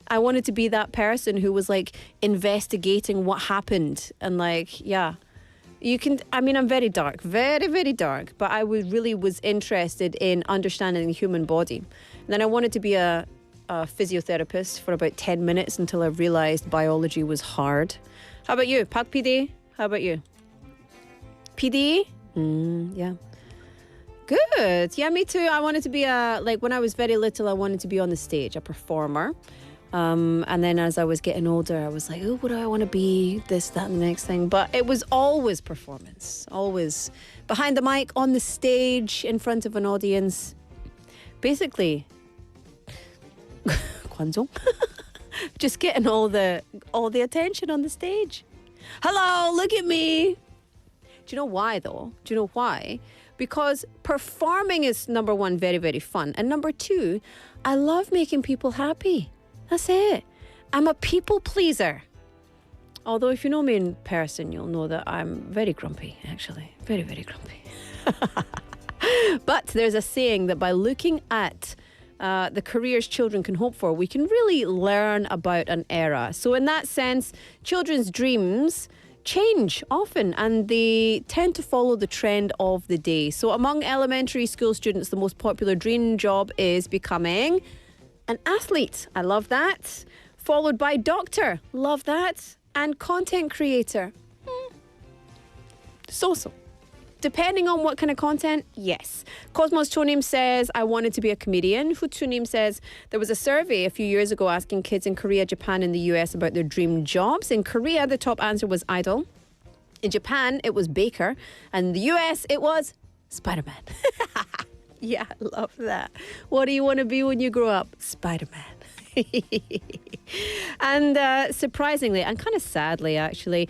I wanted to be that person who was like investigating what happened and like, yeah. I'm very dark, very, very dark, but I really was interested in understanding the human body. And then I wanted to be a physiotherapist for about 10 minutes until I realised biology was hard. How about you, Pak PD? How about you? PD? Yeah. Good. Yeah, me too. I wanted to be when I was very little, I wanted to be on the stage, a performer. And then as I was getting older, I was like, oh, what do I want to be? This, that, and the next thing. But it was always performance, always behind the mic, on the stage, in front of an audience. Basically, 관종? Just getting all the attention on the stage. Hello, look at me. Do you know why, though? Do you know why? Because performing is, number one, very, very fun. And number two, I love making people happy. That's it. I'm a people pleaser. Although if you know me in person, you'll know that I'm very grumpy, actually. Very, very grumpy. But there's a saying that by looking at the careers children can hope for, we can really learn about an era. So in that sense, children's dreams change often and they tend to follow the trend of the day. So among elementary school students, the most popular dream job is becoming an athlete. I love that. Followed by doctor. Love that. And content creator. So-so. Depending on what kind of content, yes. Cosmos Tonim says, I wanted to be a comedian. Futsunim says, there was a survey a few years ago asking kids in Korea, Japan, and the US about their dream jobs. In Korea, the top answer was idol. In Japan, it was baker. And in the US, it was Spider-Man. Yeah, I love that. What do you want to be when you grow up? Spider-Man. And surprisingly, and kind of sadly actually,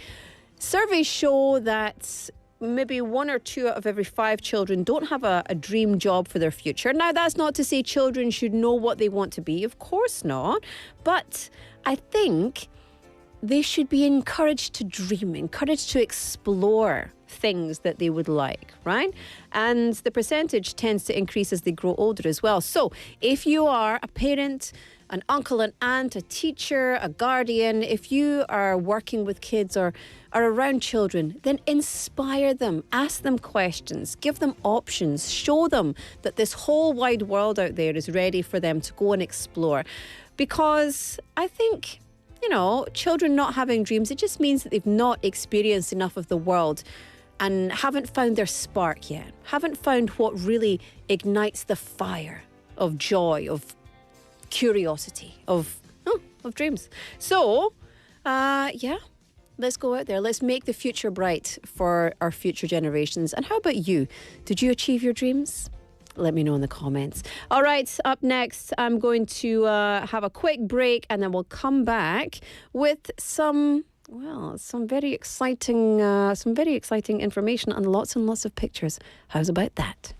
surveys show that maybe 1 or 2 out of every 5 children don't have a dream job for their future. Now, that's not to say children should know what they want to be. Of course not. But I think they should be encouraged to dream, encouraged to explore things that they would like, right? And the percentage tends to increase as they grow older as well. So if you are a parent, an uncle, an aunt, a teacher, a guardian, if you are working with kids or are around children, then inspire them, ask them questions, give them options, show them that this whole wide world out there is ready for them to go and explore. Because I think, you know, children not having dreams, it just means that they've not experienced enough of the world and haven't found their spark yet, haven't found what really ignites the fire of joy, of curiosity, of dreams. So, yeah, let's go out there. Let's make the future bright for our future generations. And how about you? Did you achieve your dreams? Let me know in the comments. All right, up next, I'm going to have a quick break and then we'll come back with some very exciting information and lots of pictures. How's about that?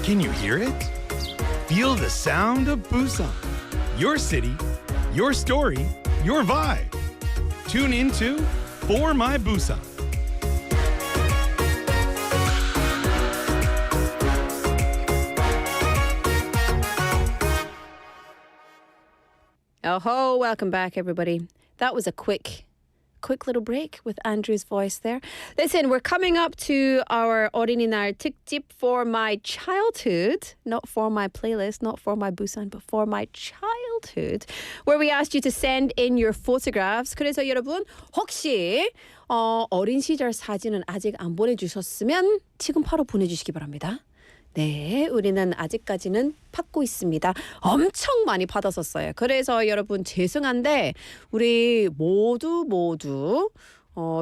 Can you hear it? Feel the sound of Busan. Your city, your story, your vibe. Tune into For My Busan. Oh, welcome back, everybody. That was a quick little break with Andrew's voice there. Listen, we're coming up to our 어린이날 특집 for my childhood, not for my playlist, not for my Busan, but for my childhood, where we asked you to send in your photographs. 그래서 여러분, 혹시 어린 시절 사진은 아직 안 보내주셨으면 지금 바로 보내주시기 바랍니다. 네, 우리는 아직까지는 받고 있습니다. 엄청 많이 받았었어요. 그래서 여러분 죄송한데 우리 모두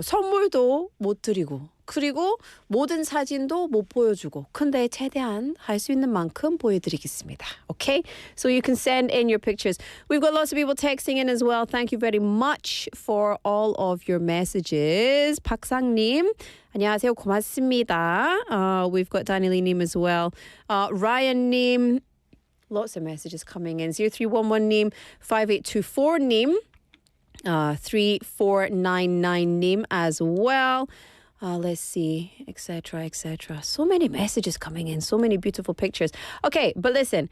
선물도 못 드리고 그리고 모든 사진도 못 보여주고 근데 최대한 할 수 있는 만큼 보여드리겠습니다. Okay? So you can send in your pictures. We've got lots of people texting in as well. Thank you very much for all of your messages. 박상님, 안녕하세요. 고맙습니다. We've got Daniel님 as well. Ryan님, lots of messages coming in. 0311님, 5824님, 3499님 as well. Let's see, etc., etc. So many messages coming in, so many beautiful pictures. Okay, but listen,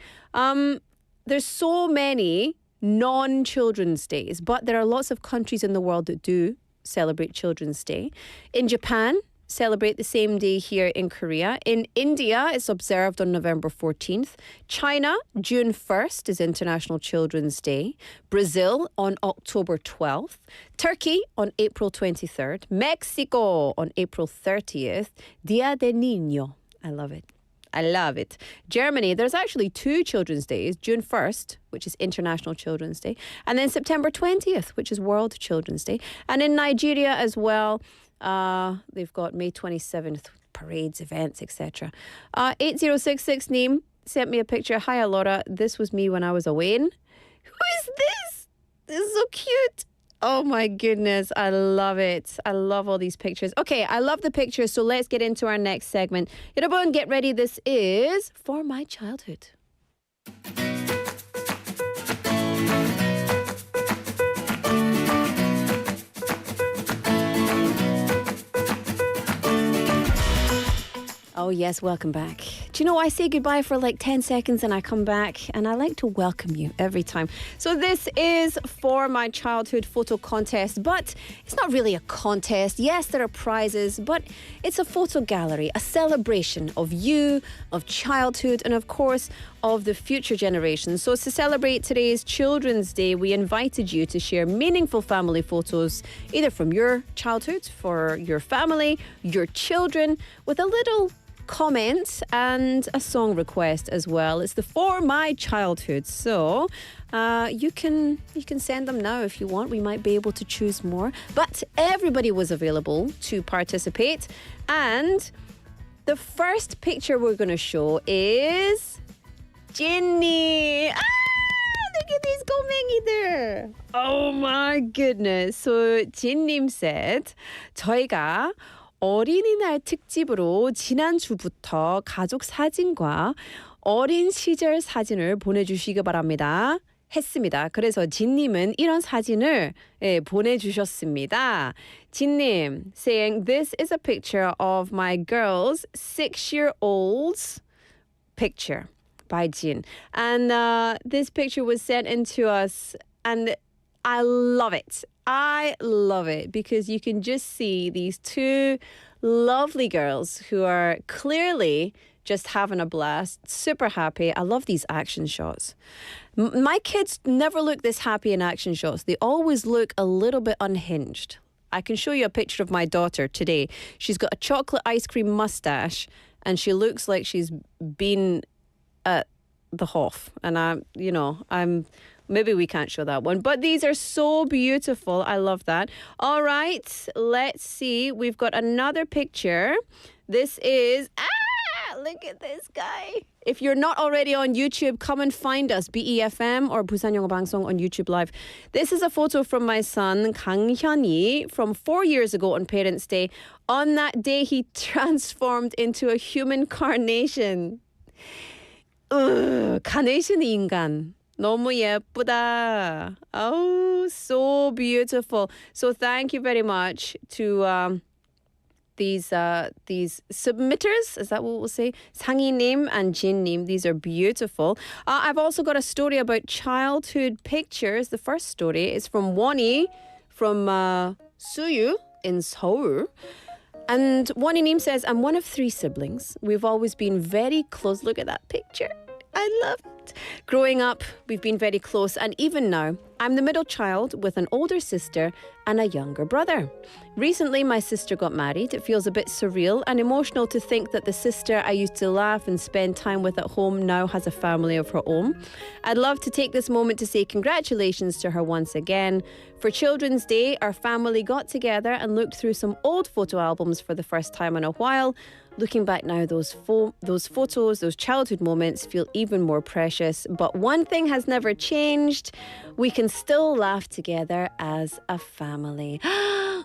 there's so many non-Children's Days, but there are lots of countries in the world that do celebrate Children's Day. In Japan, celebrate the same day here in Korea. In India, it's observed on November 14th. China, June 1st is International Children's Day. Brazil on October 12th. Turkey on April 23rd. Mexico on April 30th. Dia de Niño. I love it. I love it. Germany, there's actually 2 Children's Days. June 1st, which is International Children's Day. And then September 20th, which is World Children's Day. And in Nigeria as well, they've got May 27th, parades, events, etc. 8066 name sent me a picture. Hi, Alora. This was me when I was away. Who is this? This is so cute. Oh my goodness. I love it. I love all these pictures. Okay, I love the pictures. So let's get into our next segment. 여러분, get ready. This is For My Childhood. Oh, yes, welcome back. Do you know, I say goodbye for like 10 seconds and I come back and I like to welcome you every time. So this is For My Childhood photo contest, but it's not really a contest. Yes, there are prizes, but it's a photo gallery, a celebration of you, of childhood, and of course, of the future generations. So to celebrate today's Children's Day, we invited you to share meaningful family photos, either from your childhood, for your family, your children, with a little comment and a song request as well. It's the For My Childhood. So you can send them now if you want. We might be able to choose more. But everybody was available to participate. And the first picture we're going to show is Ginny. Look at these 고맹이 there. Oh my goodness. So 진님 said, 저희가 어린이날 특집으로 지난주부터 가족 사진과 어린 시절 사진을 보내주시기 바랍니다. 했습니다. 그래서 진님은 이런 사진을 보내주셨습니다. 진님 saying, this is a picture of my girl's 6-year-old's picture by Jin. And this picture was sent in to us and I love it. I love it because you can just see these 2 lovely girls who are clearly just having a blast, super happy. I love these action shots. My kids never look this happy in action shots. They always look a little bit unhinged. I can show you a picture of my daughter today. She's got a chocolate ice cream mustache and she looks like she's been at the Hof. And I'm maybe we can't show that one. But these are so beautiful. I love that. All right, let's see. We've got another picture. This is... look at this guy. If you're not already on YouTube, come and find us, BEFM or 부산영어방송 on YouTube Live. This is a photo from my son, 강현이, from 4 years ago on Parents' Day. On that day, he transformed into a human carnation. 카네이션 인간. 너무 예쁘다. Oh, so beautiful. So thank you very much to these submitters. Is that what we'll say? 상희님 and 진님. These are beautiful. I've also got a story about childhood pictures. The first story is from Wonnie from Suyu in Seoul. And Wonnie says, I'm one of 3 siblings. We've always been very close. Look at that picture. I love it. Growing up, we've been very close, and even now, I'm the middle child with an older sister and a younger brother. Recently, my sister got married. It feels a bit surreal and emotional to think that the sister I used to laugh and spend time with at home now has a family of her own. I'd love to take this moment to say congratulations to her once again. For Children's Day, our family got together and looked through some old photo albums for the first time in a while. Looking back now, those photos, those childhood moments feel even more precious. But one thing has never changed. We can still laugh together as a family.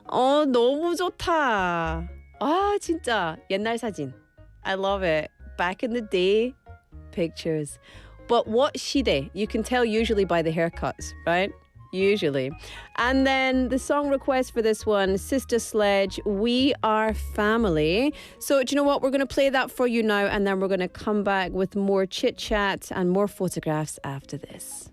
너무 좋다. 진짜 옛날 사진. I love it. Back in the day, pictures. But what 시대? You can tell usually by the haircuts, right? Usually. And then the song request for this one, Sister Sledge, We Are Family. So do you know what? We're going to play that for you now, and then we're going to come back with more chit chat and more photographs after this.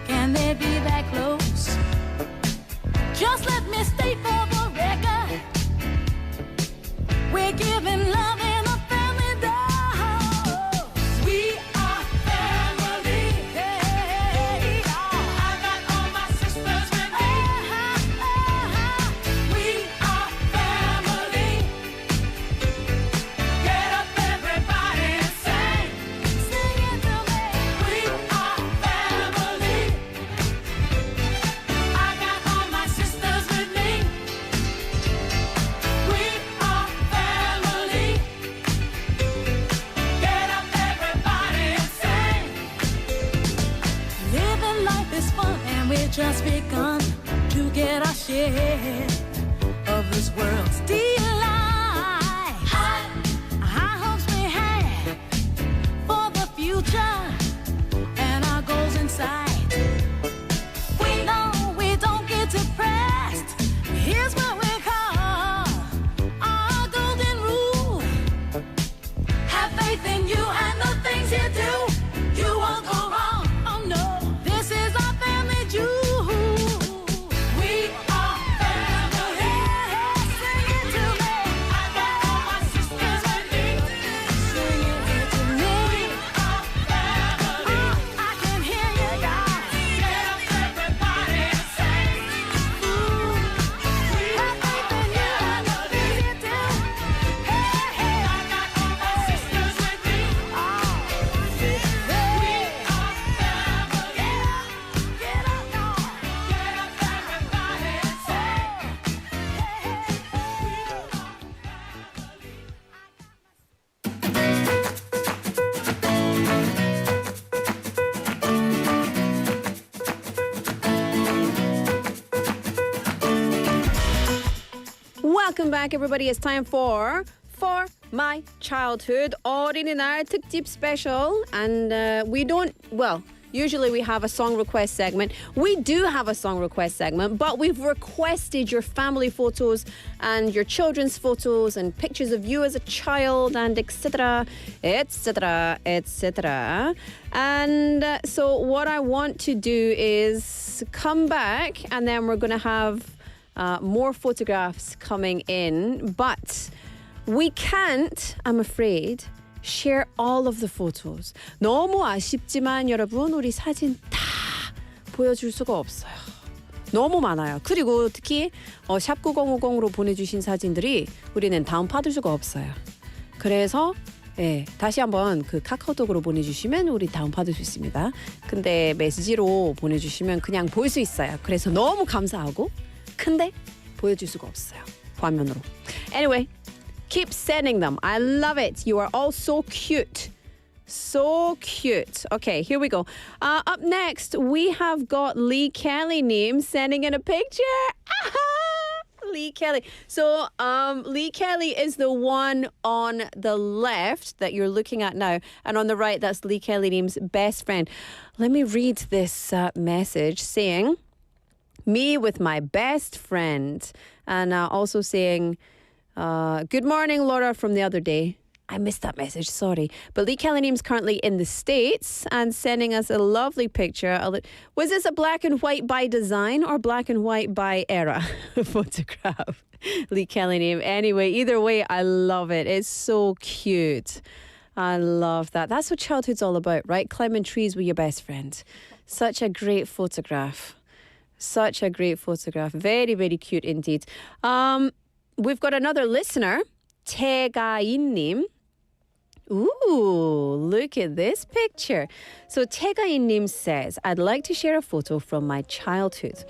Can they be that close? Just let me state for the record, we're giving love in a family dose. We are family. Hey, I got all my sisters with me. We are family. Get up, everybody, and sing. Sing it to me. We are family. I got all my sisters with me. We are family. Get up, everybody, and sing. Living life is fun, and we've just begun to get our share of this world's delight. High hopes we have for the future and our goals in sight. We know we don't get depressed. Here's what we call our golden rule. Have faith in you and the things you do. You won't go wrong. Oh no, this is our family jewel. We are family. Sing welcome back, everybody. It's time for My Childhood 어린이날 특집 special. And we don't, well, usually we have a song request segment. We do have a song request segment, but we've requested your family photos and your children's photos and pictures of you as a child and etc., etc., etc. And so what I want to do is come back and then we're going to have more photographs coming in, but we can't, I'm afraid, share all of the photos. 너무 아쉽지만 여러분, 우리 사진 다 보여줄 수가 없어요. 너무 많아요. 그리고 특히 샵 9050으로 보내주신 사진들이 우리는 다운 받을 수가 없어요. 그래서 다시 한번 그 카카오톡으로 보내주시면 우리 다운 받을 수 있습니다. 근데 메시지로 보내주시면 그냥 볼 수 있어요. 그래서 너무 감사하고 근데 보여줄 수가 없어요. 화면으로. Anyway, keep sending them. I love it. You are all so cute. So cute. Okay, here we go. Up next, we have got Lee Kelly name sending in a picture. Lee Kelly. So Lee Kelly is the one on the left that you're looking at now. And on the right, that's Lee Kelly name's best friend. Let me read this message saying, me with my best friend. And also saying, good morning, Laura, from the other day. I missed that message, sorry. But Lee Kelly name's currently in the States and sending us a lovely picture. Was this a black and white by design or black and white by era photograph? Lee Kelly name. Anyway, either way, I love it. It's so cute. I love that. That's what childhood's all about, right? Climbing trees with your best friend. Such a great photograph. Such a great photograph. Very, very cute indeed. We've got another listener, 태가인님. Ooh, look at this picture. So 태가인님 says, I'd like to share a photo from my childhood.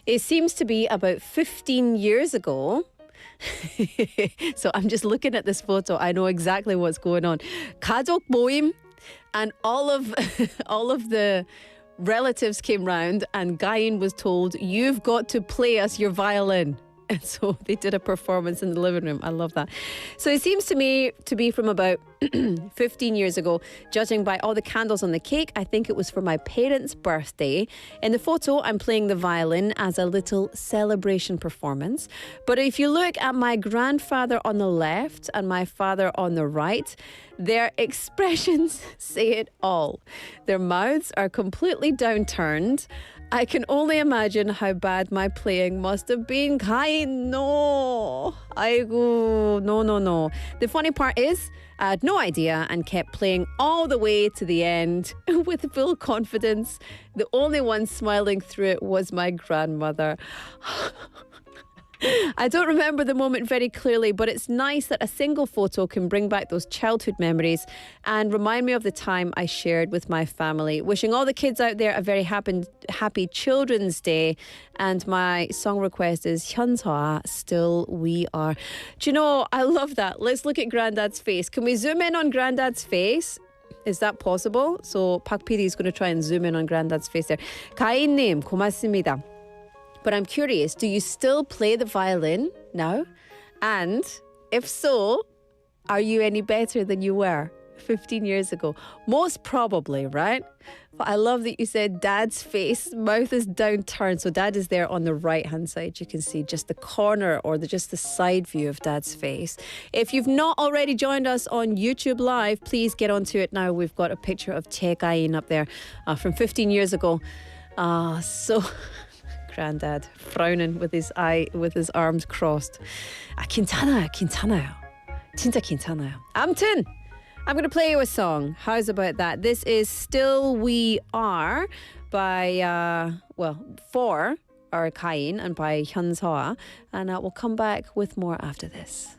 It seems to be about 15 years ago. So I'm just looking at this photo. I know exactly what's going on. 가족 모임, and all of the relatives came round and Gain was told, you've got to play us your violin. And so they did a performance in the living room. I love that. So it seems to me to be from about 15 years ago. Judging by all the candles on the cake, I think it was for my parents' birthday. In the photo, I'm playing the violin as a little celebration performance. But if you look at my grandfather on the left and my father on the right, their expressions say it all. Their mouths are completely downturned. I can only imagine how bad my playing must have been. Kain, no. 아이고, no. The funny part is, I had no idea and kept playing all the way to the end with full confidence. The only one smiling through it was my grandmother. I don't remember the moment very clearly, but it's nice that a single photo can bring back those childhood memories and remind me of the time I shared with my family. Wishing all the kids out there a very happy Children's Day. And my song request is 현서아, Still We Are. Do you know, I love that. Let's look at Grandad's face. Can we zoom in on Grandad's face? Is that possible? So Pak PD is going to try and zoom in on Grandad's face there. 가인님, 고맙습니다. But I'm curious, do you still play the violin now? And if so, are you any better than you were 15 years ago? Most probably, right? But I love that you said Dad's face, mouth is downturned. So Dad is there on the right-hand side. You can see just the corner or just the side view of Dad's face. If you've not already joined us on YouTube Live, please get onto it now. We've got a picture of 태가인 up there from 15 years ago. So... Grandad frowning with his arms crossed. 괜찮아요. 진짜 괜찮아요. 아무튼, I'm going to play you a song. How's about that? This is Still We Are by, for our Kain and by 현서아. And we'll come back with more after this.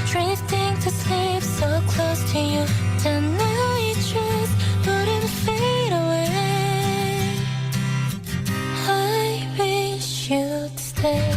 Drifting to sleep so close to you. Don't know you truth, but it'll fade away. I wish you'd stay.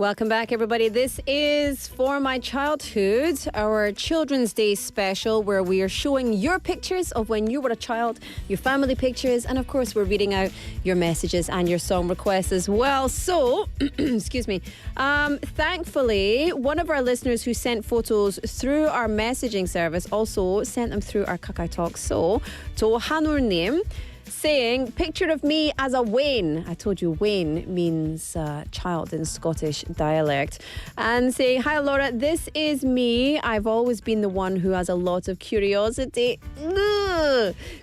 Welcome back, everybody. This is For My Childhood, our Children's Day special, where we are showing your pictures of when you were a child, your family pictures, and of course, we're reading out your messages and your song requests as well. So, excuse me. Thankfully, one of our listeners who sent photos through our messaging service also sent them through our Kakao Talk. So, 조한울님 saying, picture of me as a Wayne. I told you Wayne means child in Scottish dialect. And saying, hi Laura, this is me. I've always been the one who has a lot of curiosity.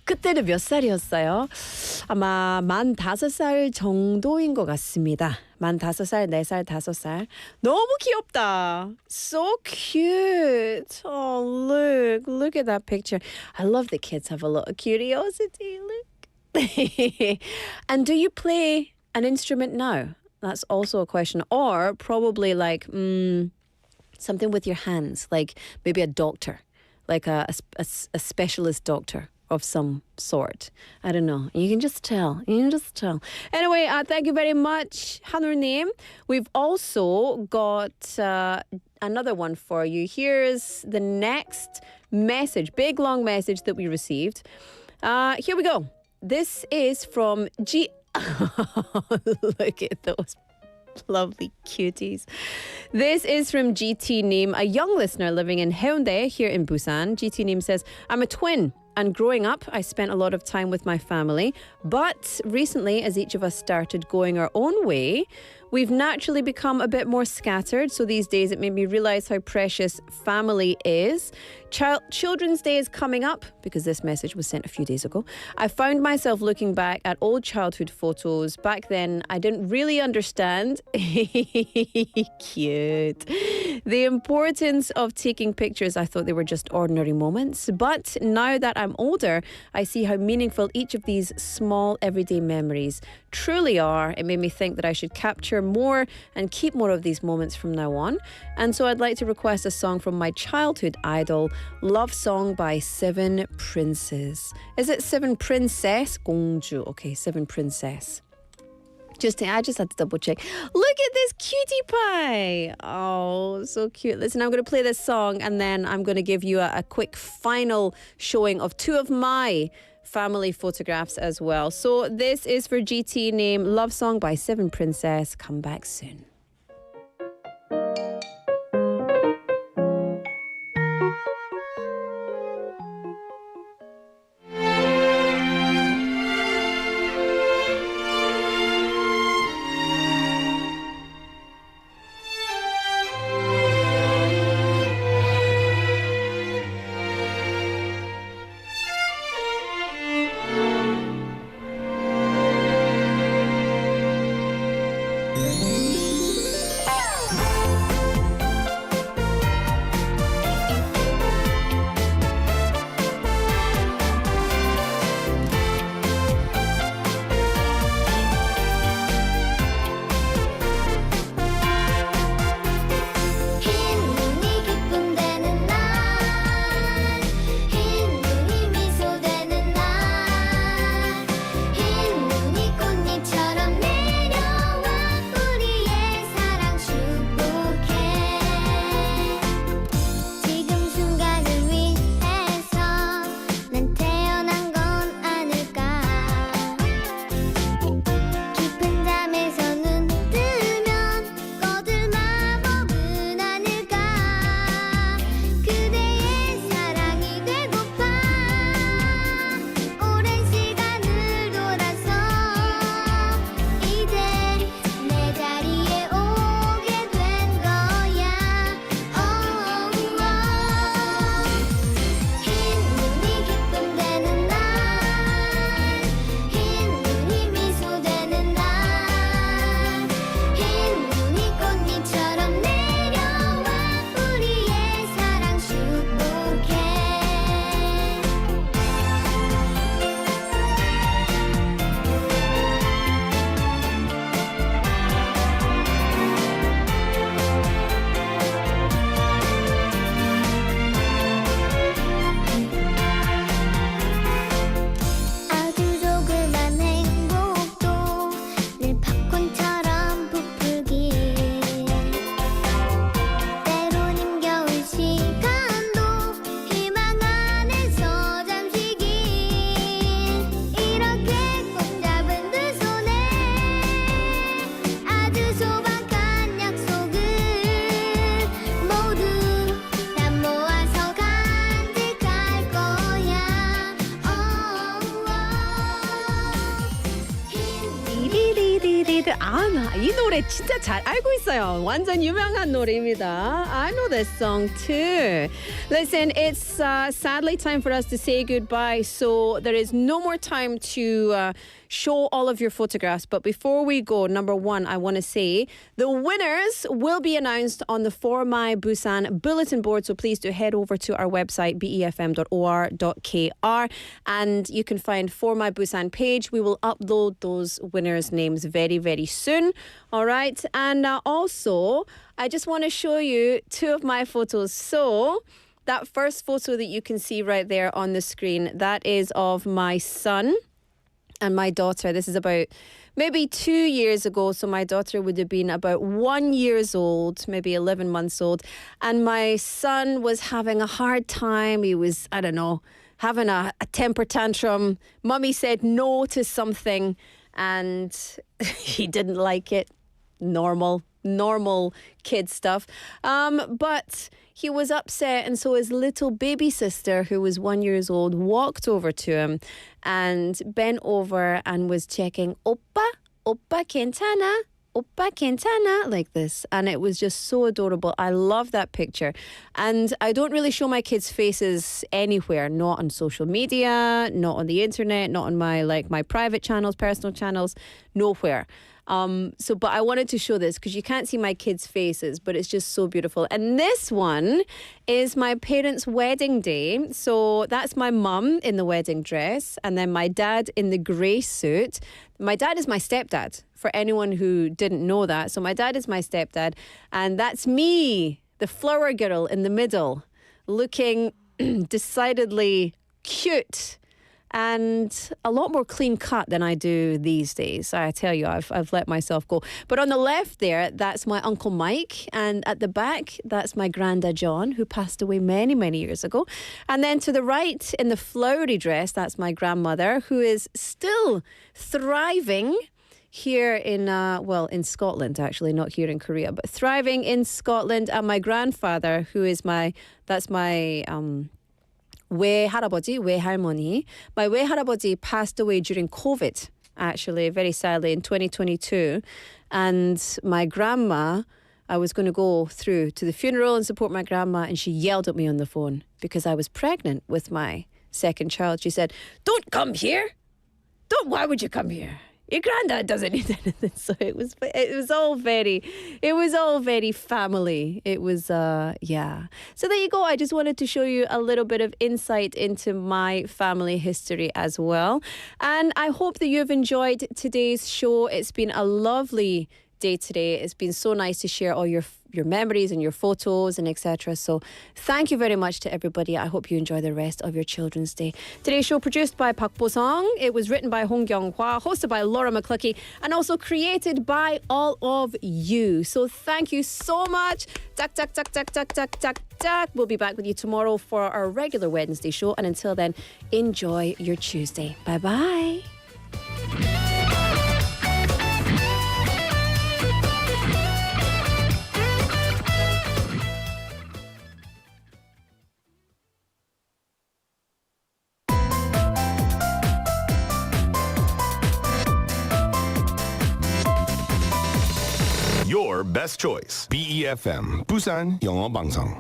그때는 몇 살이었어요? 아마 15살 정도인 것 같습니다. 15살, 4살, 5살. 너무 귀엽다. So cute. Oh, look at that picture. I love that kids have a lot of curiosity. Look. And do you play an instrument now? That's also a question. Or probably like something with your hands, like maybe a doctor, like a specialist doctor of some sort. I don't know. You can just tell. Anyway, thank you very much, 한울님. We've also got another one for you. Here's the next message, big long message that we received. Here we go. This is from G. Look at those lovely cuties. This is from GT Neem, a young listener living in Haeundae here in Busan. GT Neem says, I'm a twin. And growing up, I spent a lot of time with my family. But recently, as each of us started going our own way, we've naturally become a bit more scattered. So these days, it made me realize how precious family is. Children's Day is coming up because this message was sent a few days ago. I found myself looking back at old childhood photos. Back then, I didn't really understand cute the importance of taking pictures. I thought they were just ordinary moments. But now that I'm older, I see how meaningful each of these small everyday memories truly are. It made me think that I should capture more and keep more of these moments from now on. And so I'd like to request a song from my childhood idol, Love Song by Seven Princes. Is it Seven Princess? 공주. Okay, Seven Princess. I just had to double check. Look at this cutie pie. Oh, so cute. Listen, I'm going to play this song and then I'm going to give you a quick final showing of two of my family photographs as well. So this is for GT Name, Love Song by Seven Princess. Come back soon. 흰 눈이 꽃잎처럼 내려와 뿌리에 이 노래 진짜 잘 알고 있어요. 완전 유명한 노래입니다. I know this song too. Listen, it's sadly time for us to say goodbye. So there is no more time to show all of your photographs. But before we go, number one, I want to say the winners will be announced on the For My Busan bulletin board. So please do head over to our website, befm.or.kr, and you can find For My Busan page. We will upload those winners' names very, very soon. All right. And also, I just want to show you two of my photos. So that first photo that you can see right there on the screen, that is of my son and my daughter. This is about maybe 2 years ago. So my daughter would have been about 1 year old, maybe 11 months old. And my son was having a hard time. He was, I don't know, having a temper tantrum. Mummy said no to something and he didn't like it. Normal kid stuff. But he was upset, and so his little baby sister, who was 1 year old, walked over to him and bent over and was checking, Oppa 괜찮아? Oppa 괜찮아? Like this. And it was just so adorable. I love that picture. And I don't really show my kids' faces anywhere, not on social media, not on the internet, not on my private channels, personal channels, nowhere. But I wanted to show this because you can't see my kids' faces, but it's just so beautiful. And this one is my parents' wedding day. So that's my mum in the wedding dress and then my dad in the grey suit. My dad is my stepdad, for anyone who didn't know that. So my dad is my stepdad and that's me, the flower girl in the middle, looking decidedly cute and a lot more clean cut than I do these days. I tell you, I've let myself go. But on the left there, that's my Uncle Mike. And at the back, that's my Granda John, who passed away many, many years ago. And then to the right, in the flowery dress, that's my grandmother, who is still thriving here in Scotland, actually, not here in Korea, but thriving in Scotland. And my grandfather, who is my 외할아버지. My 외할아버지 passed away during COVID, actually, very sadly, in 2022. And my grandma, I was going to go through to the funeral and support my grandma, and she yelled at me on the phone because I was pregnant with my second child. She said, "Don't come here. Why would you come here? Your granddad doesn't need anything." So it was all very family. It was, yeah. So there you go. I just wanted to show you a little bit of insight into my family history as well. And I hope that you've enjoyed today's show. It's been a lovely day today. It's been so nice to share all your memories and your photos and etc. So thank you very much to everybody. I hope you enjoy the rest of your Children's Day. Today's show produced by Park Bo-sung. It was written by Hong Kyung-hwa, hosted by Laura McLuckie, and also created by all of you. So thank you so much. We'll be back with you tomorrow for our regular Wednesday show. And until then, enjoy your Tuesday. Bye-bye. Your best choice. BEFM, 부산 영어방송.